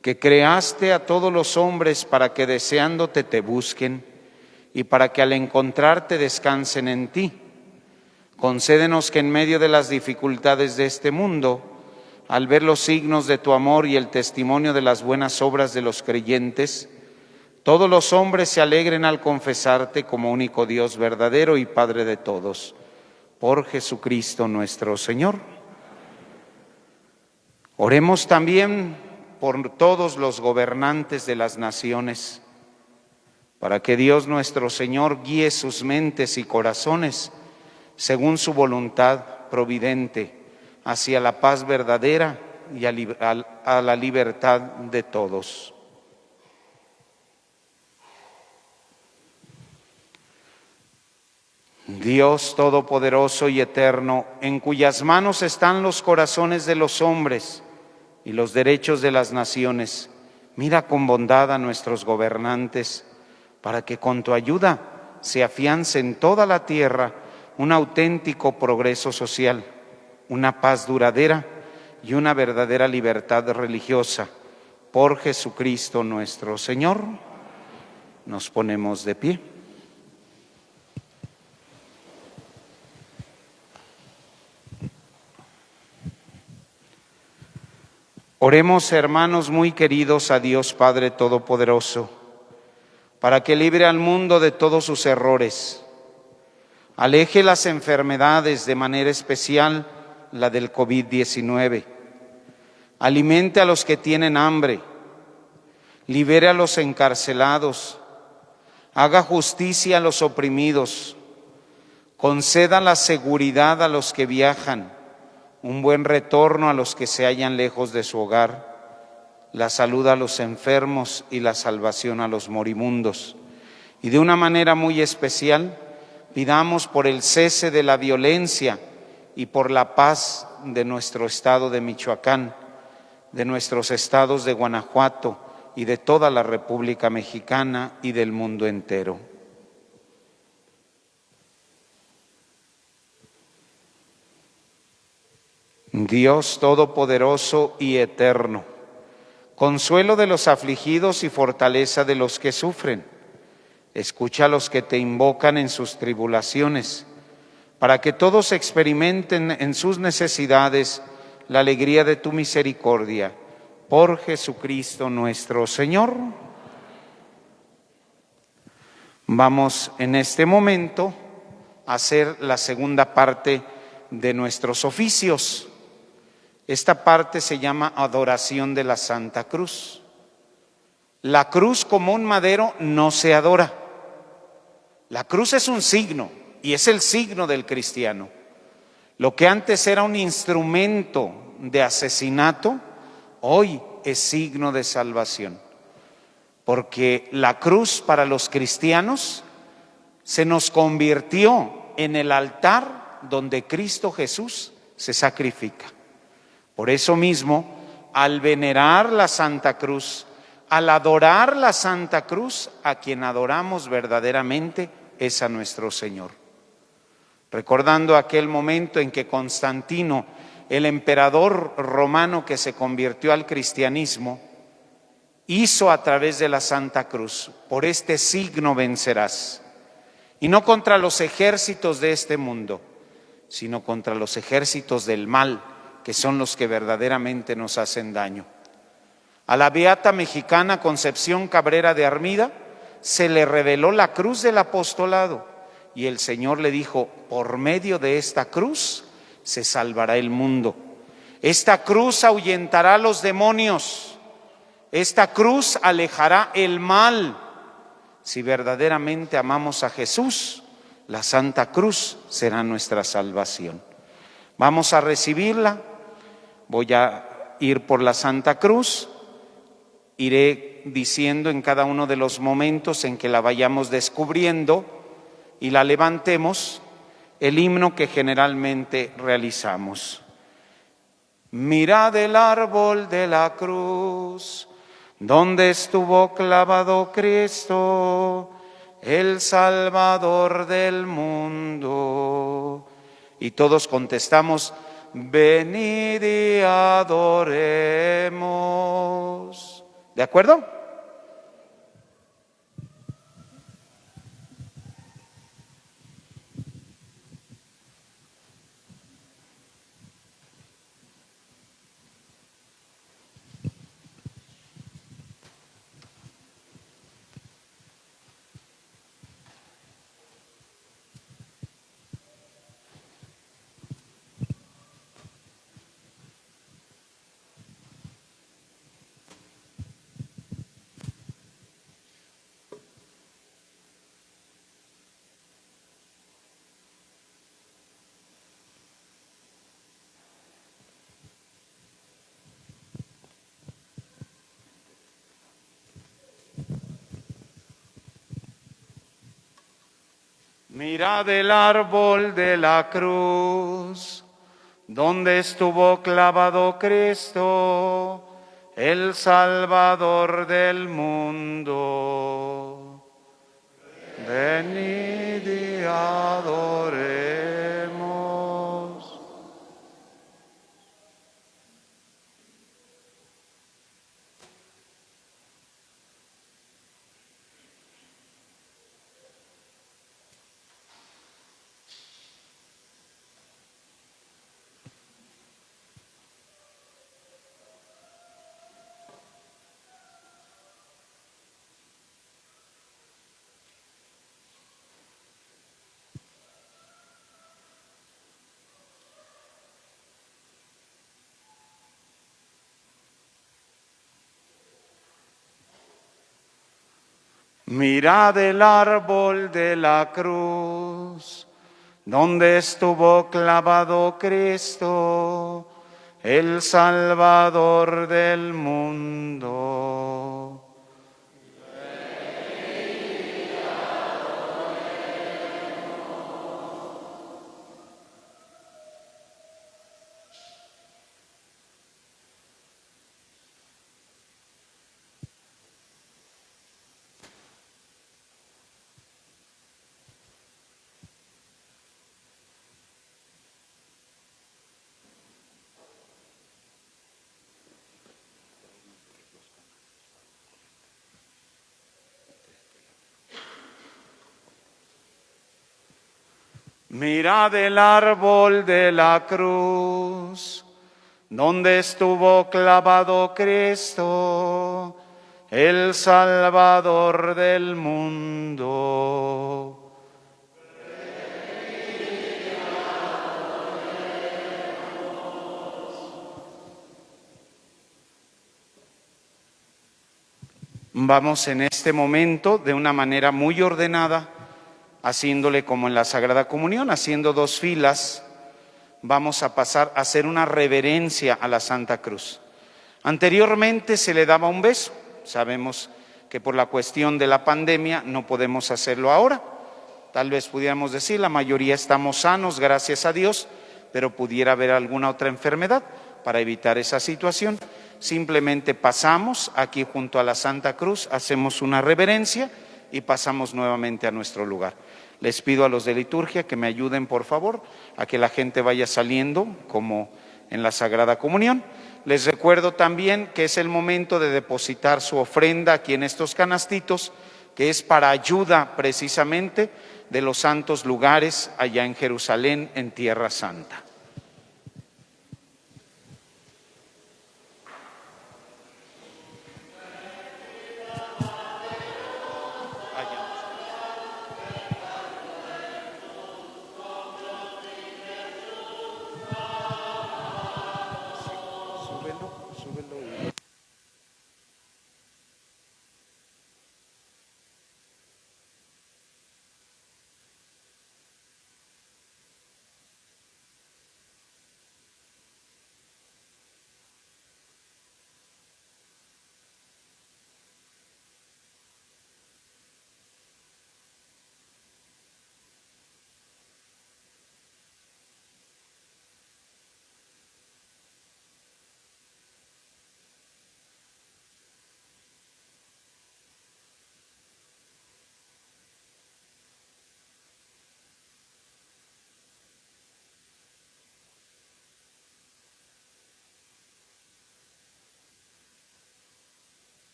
que creaste a todos los hombres para que deseándote te busquen y para que al encontrarte descansen en ti, concédenos que en medio de las dificultades de este mundo, al ver los signos de tu amor y el testimonio de las buenas obras de los creyentes, todos los hombres se alegren al confesarte como único Dios verdadero y Padre de todos. Por Jesucristo nuestro Señor. Oremos también por todos los gobernantes de las naciones, para que Dios nuestro Señor guíe sus mentes y corazones según su voluntad providente hacia la paz verdadera y a la libertad de todos. Dios Todopoderoso y Eterno, en cuyas manos están los corazones de los hombres y los derechos de las naciones, mira con bondad a nuestros gobernantes, para que con tu ayuda se afiance en toda la tierra un auténtico progreso social, una paz duradera y una verdadera libertad religiosa. Por Jesucristo nuestro Señor. Nos ponemos de pie. Oremos, hermanos muy queridos, a Dios Padre Todopoderoso, para que libre al mundo de todos sus errores, aleje las enfermedades, de manera especial la del COVID-19, alimente a los que tienen hambre, libere a los encarcelados, haga justicia a los oprimidos, conceda la seguridad a los que viajan, un buen retorno a los que se hallan lejos de su hogar, la salud a los enfermos y la salvación a los moribundos. Y de una manera muy especial, pidamos por el cese de la violencia y por la paz de nuestro estado de Michoacán, de nuestros estados de Guanajuato y de toda la República Mexicana y del mundo entero. Dios Todopoderoso y Eterno, consuelo de los afligidos y fortaleza de los que sufren, escucha a los que te invocan en sus tribulaciones, para que todos experimenten en sus necesidades la alegría de tu misericordia. Por Jesucristo nuestro Señor. Vamos en este momento a hacer la segunda parte de nuestros oficios. Esta parte se llama adoración de la Santa Cruz. La cruz como un madero no se adora. La cruz es un signo y es el signo del cristiano. Lo que antes era un instrumento de asesinato, hoy es signo de salvación. Porque la cruz para los cristianos se nos convirtió en el altar donde Cristo Jesús se sacrifica. Por eso mismo, al venerar la Santa Cruz, al adorar la Santa Cruz, a quien adoramos verdaderamente es a nuestro Señor. Recordando aquel momento en que Constantino, el emperador romano que se convirtió al cristianismo, hizo a través de la Santa Cruz: por este signo vencerás. Y no contra los ejércitos de este mundo, sino contra los ejércitos del mal, que son los que verdaderamente nos hacen daño. A la beata mexicana Concepción Cabrera de Armida se le reveló la cruz del apostolado y el Señor le dijo: por medio de esta cruz se salvará el mundo. Esta cruz ahuyentará a los demonios. Esta cruz alejará el mal. Si verdaderamente amamos a Jesús, la Santa Cruz será nuestra salvación. Vamos a recibirla. Voy a ir por la Santa Cruz. Iré diciendo en cada uno de los momentos en que la vayamos descubriendo y la levantemos el himno que generalmente realizamos. Mirad el árbol de la cruz, donde estuvo clavado Cristo, el Salvador del mundo. Y todos contestamos: venid y adoremos. ¿De acuerdo? Mirad el árbol de la cruz, donde estuvo clavado Cristo, el Salvador del mundo. Venid y adoremos. Mirad el árbol de la cruz, donde estuvo clavado Cristo, el Salvador del mundo. Mirad el árbol de la cruz, donde estuvo clavado Cristo, el Salvador del mundo. Vamos en este momento de una manera muy ordenada, haciéndole como en la Sagrada Comunión, haciendo dos filas, vamos a pasar a hacer una reverencia a la Santa Cruz. Anteriormente se le daba un beso, sabemos que por la cuestión de la pandemia no podemos hacerlo ahora. Tal vez pudiéramos decir, la mayoría estamos sanos, gracias a Dios, pero pudiera haber alguna otra enfermedad. Para evitar esa situación, simplemente pasamos aquí junto a la Santa Cruz, hacemos una reverencia y pasamos nuevamente a nuestro lugar. Les pido a los de liturgia que me ayuden, por favor, a que la gente vaya saliendo como en la Sagrada Comunión. Les recuerdo también que es el momento de depositar su ofrenda aquí en estos canastitos, que es para ayuda precisamente de los santos lugares allá en Jerusalén, en Tierra Santa.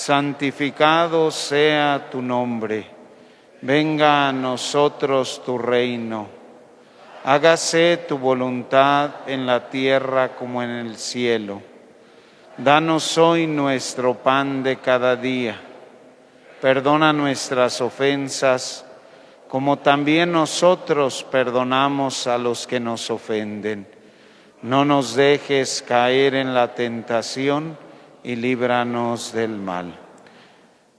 santificado sea tu nombre. Venga a nosotros tu reino. Hágase tu voluntad en la tierra como en el cielo. Danos hoy nuestro pan de cada día. Perdona nuestras ofensas, como también nosotros perdonamos a los que nos ofenden. No nos dejes caer en la tentación y líbranos del mal.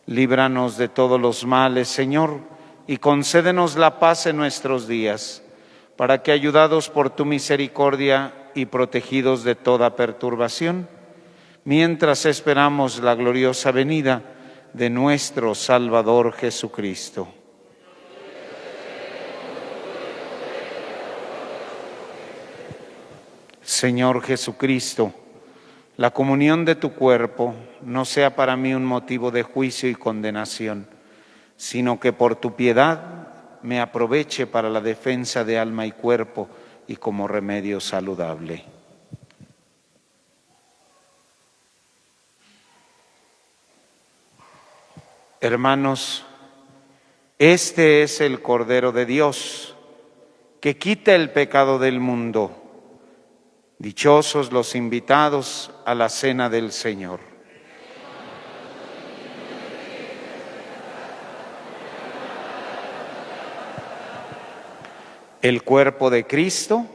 Líbranos de todos los males, Señor, y concédenos la paz en nuestros días, para que, ayudados por tu misericordia y protegidos de toda perturbación, mientras esperamos la gloriosa venida de nuestro Salvador Jesucristo. Señor Jesucristo, la comunión de tu cuerpo no sea para mí un motivo de juicio y condenación, sino que por tu piedad me aproveche para la defensa de alma y cuerpo y como remedio saludable. Hermanos, este es el Cordero de Dios que quita el pecado del mundo. Dichosos los invitados a la cena del Señor. El cuerpo de Cristo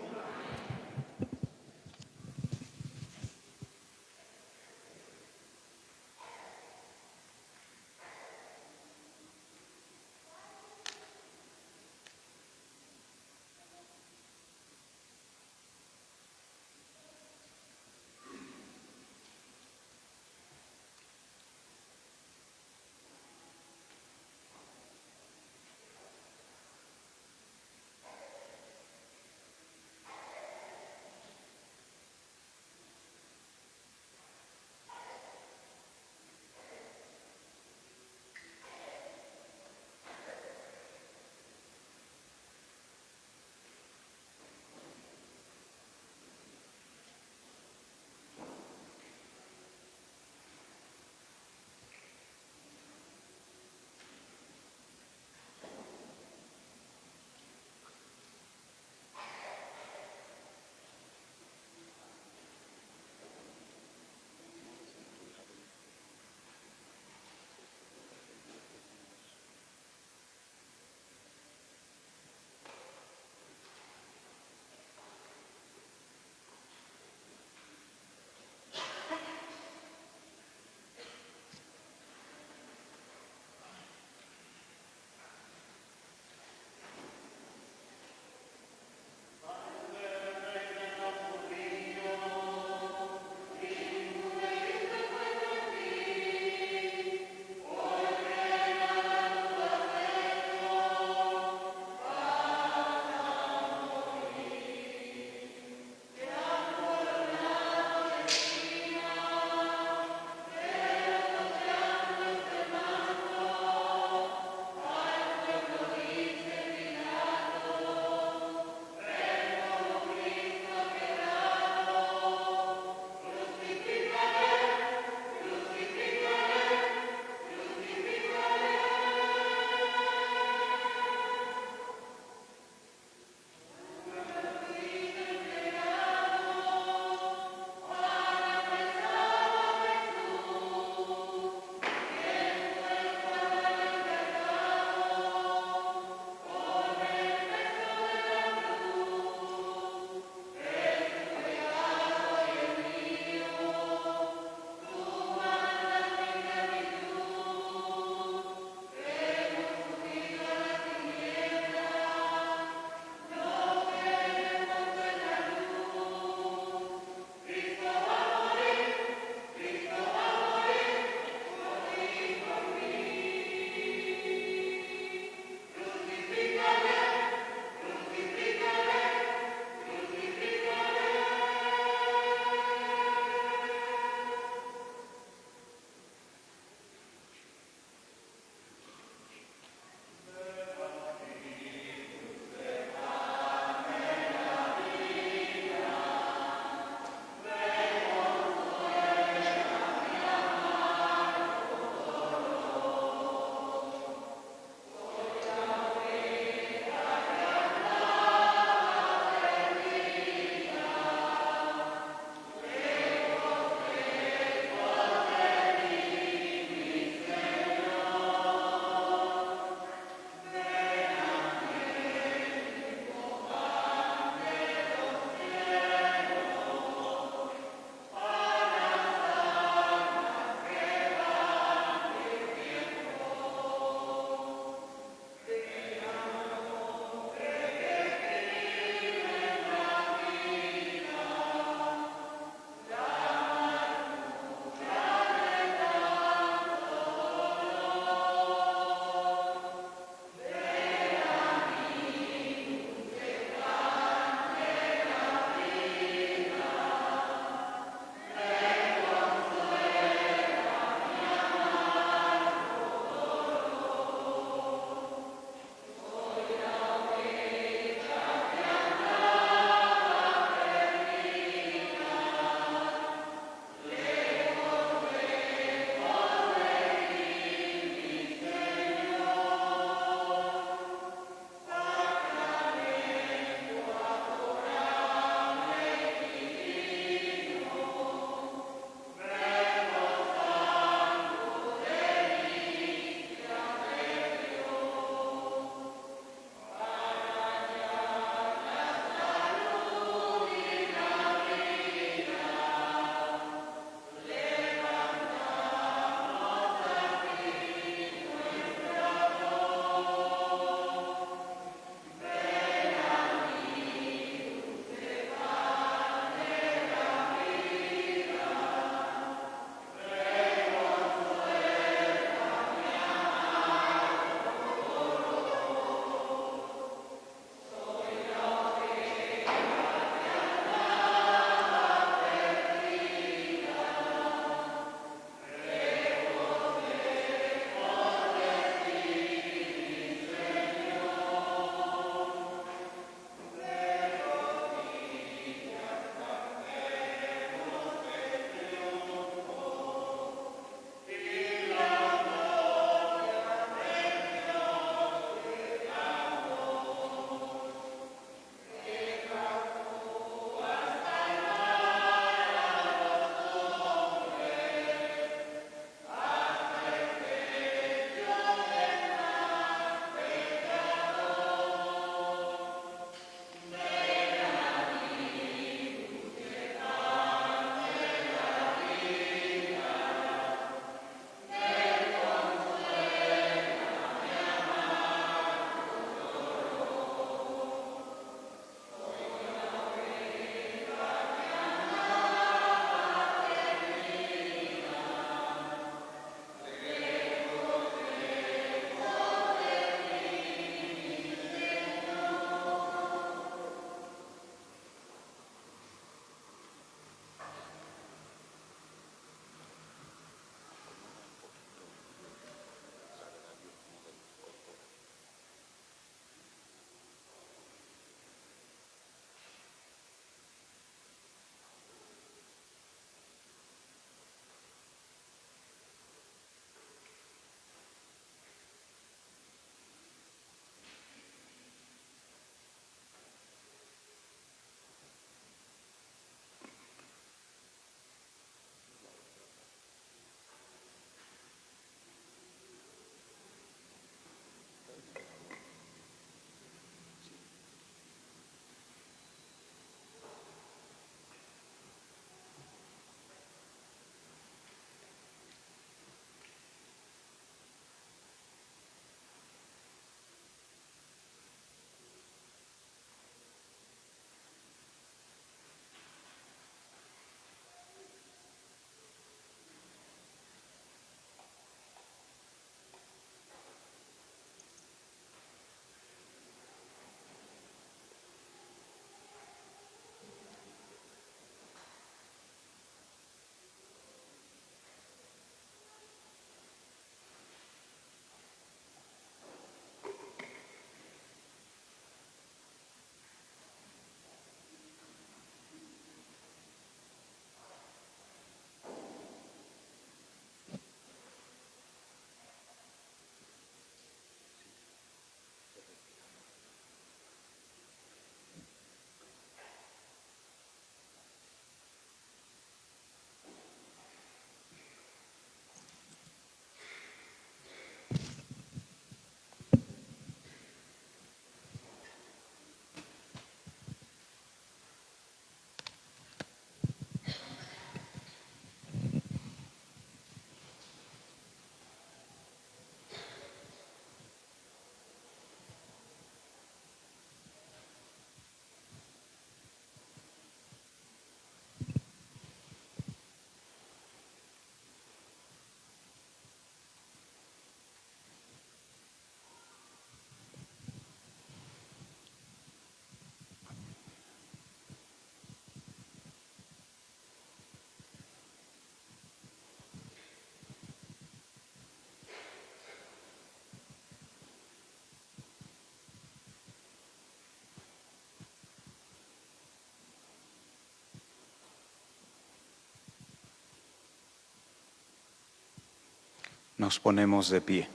Nos ponemos de pie.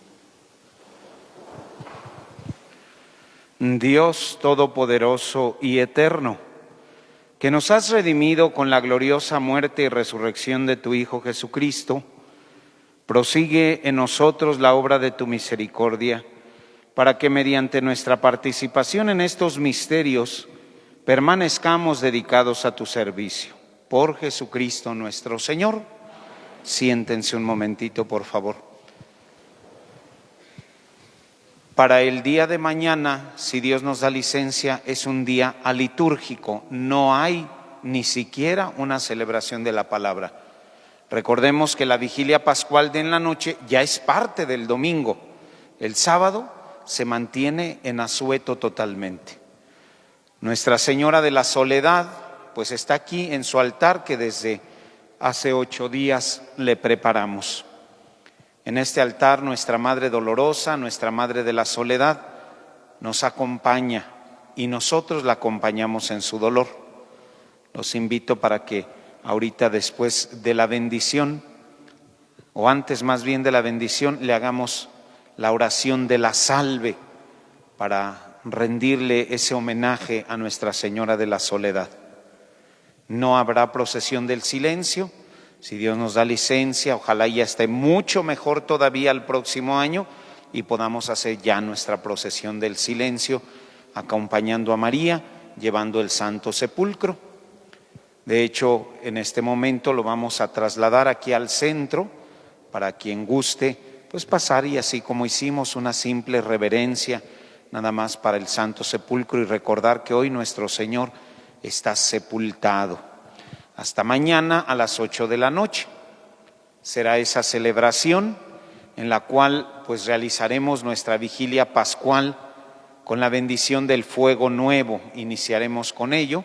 Dios Todopoderoso y Eterno, que nos has redimido con la gloriosa muerte y resurrección de tu Hijo Jesucristo, prosigue en nosotros la obra de tu misericordia, para que mediante nuestra participación en estos misterios permanezcamos dedicados a tu servicio. Por Jesucristo nuestro Señor. Siéntense un momentito, por favor. Para el día de mañana, si Dios nos da licencia, es un día alitúrgico. No hay ni siquiera una celebración de la palabra. Recordemos que la vigilia pascual de en la noche ya es parte del domingo. El sábado se mantiene en asueto totalmente. Nuestra Señora de la Soledad, pues está aquí en su altar que desde hace 8 días le preparamos. En este altar nuestra Madre Dolorosa, nuestra Madre de la Soledad, nos acompaña y nosotros la acompañamos en su dolor. Los invito para que ahorita después de la bendición, o antes más bien de la bendición, le hagamos la oración de la salve para rendirle ese homenaje a Nuestra Señora de la Soledad. No habrá procesión del silencio. Si Dios nos da licencia, ojalá ya esté mucho mejor todavía el próximo año y podamos hacer ya nuestra procesión del silencio, acompañando a María, llevando el Santo Sepulcro. De hecho, en este momento lo vamos a trasladar aquí al centro para quien guste, pues pasar y así como hicimos una simple reverencia, nada más para el Santo Sepulcro y recordar que hoy nuestro Señor está sepultado. Hasta mañana a las 8 de la noche será esa celebración en la cual pues realizaremos nuestra vigilia pascual con la bendición del fuego nuevo. Iniciaremos con ello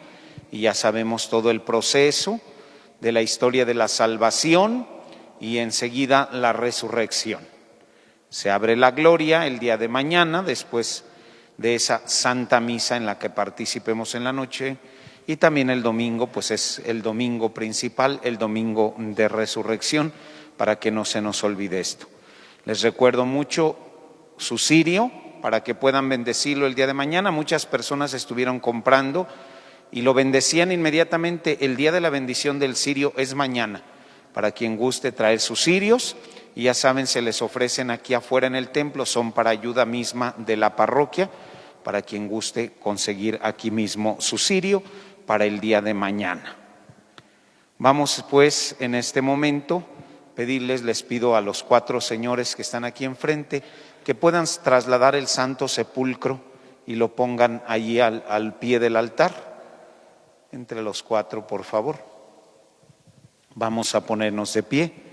y ya sabemos todo el proceso de la historia de la salvación y enseguida la resurrección. Se abre la gloria el día de mañana después de esa Santa Misa en la que participemos en la noche. Y también el domingo, pues es el domingo principal, el domingo de resurrección, para que no se nos olvide esto. Les recuerdo mucho su cirio, para que puedan bendecirlo el día de mañana. Muchas personas estuvieron comprando y lo bendecían inmediatamente. El día de la bendición del cirio es mañana, para quien guste traer sus cirios. Y ya saben, se les ofrecen aquí afuera en el templo, son para ayuda misma de la parroquia, para quien guste conseguir aquí mismo su cirio para el día de mañana. Vamos pues en este momento pedirles, les pido a los 4 señores que están aquí enfrente que puedan trasladar el Santo Sepulcro y lo pongan allí al pie del altar, entre los 4 por favor. Vamos a ponernos de pie.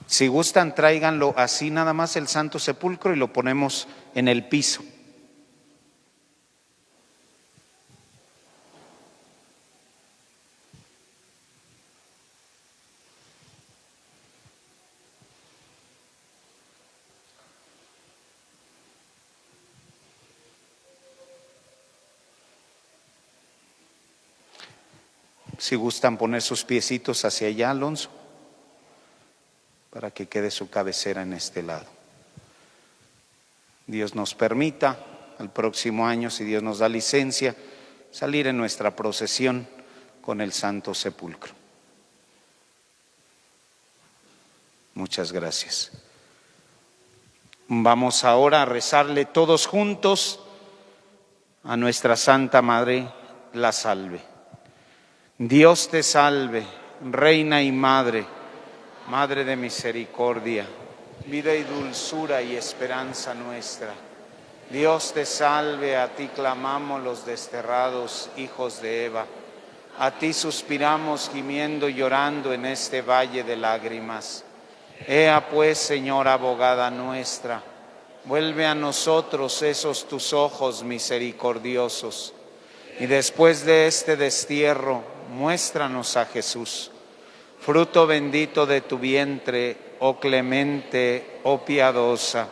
Si gustan, tráiganlo así nada más el Santo Sepulcro y lo ponemos en el piso. Si gustan poner sus piecitos hacia allá, Alonso, para que quede su cabecera en este lado. Dios nos permita, al próximo año, si Dios nos da licencia, salir en nuestra procesión con el Santo Sepulcro. Muchas gracias. Vamos ahora a rezarle todos juntos a nuestra Santa Madre, la salve. Dios te salve, Reina y Madre, Madre de misericordia, vida y dulzura y esperanza nuestra. Dios te salve, a ti clamamos los desterrados hijos de Eva. A ti suspiramos gimiendo y llorando en este valle de lágrimas. Ea pues, Señora abogada nuestra, vuelve a nosotros esos tus ojos misericordiosos. Y después de este destierro, muéstranos a Jesús, fruto bendito de tu vientre, oh clemente, oh piadosa,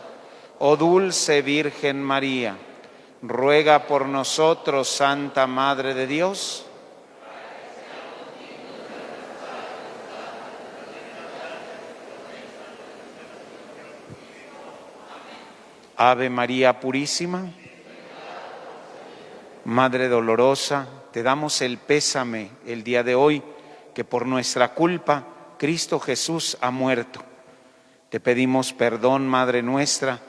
oh dulce Virgen María. Ruega por nosotros, Santa Madre de Dios. Ave María Purísima, Madre dolorosa, te damos el pésame el día de hoy, que por nuestra culpa Cristo Jesús ha muerto. Te pedimos perdón, Madre nuestra,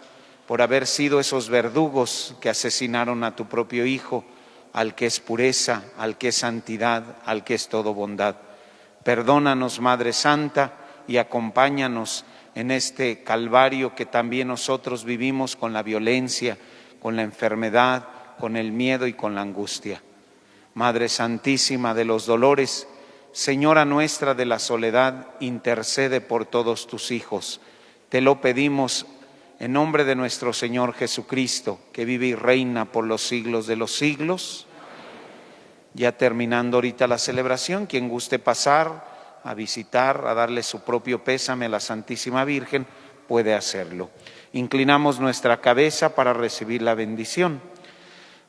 por haber sido esos verdugos que asesinaron a tu propio Hijo, al que es pureza, al que es santidad, al que es todo bondad. Perdónanos, Madre Santa, y acompáñanos en este calvario que también nosotros vivimos con la violencia, con la enfermedad, con el miedo y con la angustia. Madre Santísima de los dolores, Señora nuestra de la soledad, intercede por todos tus hijos. Te lo pedimos en nombre de nuestro Señor Jesucristo, que vive y reina por los siglos de los siglos. Ya terminando ahorita la celebración, quien guste pasar a visitar, a darle su propio pésame a la Santísima Virgen, puede hacerlo. Inclinamos nuestra cabeza para recibir la bendición.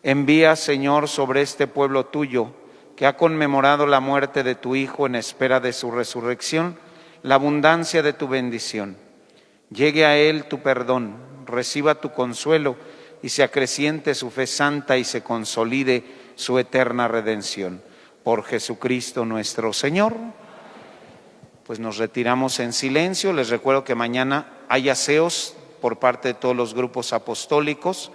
Envía, Señor, sobre este pueblo tuyo, que ha conmemorado la muerte de tu Hijo en espera de su resurrección, la abundancia de tu bendición. Llegue a él tu perdón, reciba tu consuelo y se acreciente su fe santa y se consolide su eterna redención. Por Jesucristo nuestro Señor. Pues nos retiramos en silencio. Les recuerdo que mañana hay aseos por parte de todos los grupos apostólicos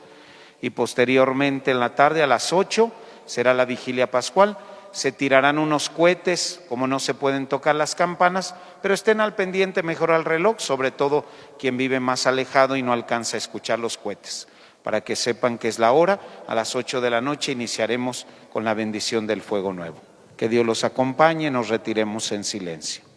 y posteriormente en la tarde a las 8 será la vigilia pascual. Se tirarán unos cohetes, como no se pueden tocar las campanas, pero estén al pendiente mejor al reloj, sobre todo quien vive más alejado y no alcanza a escuchar los cohetes, para que sepan que es la hora. A las 8 de la noche iniciaremos con la bendición del fuego nuevo. Que Dios los acompañe, nos retiremos en silencio.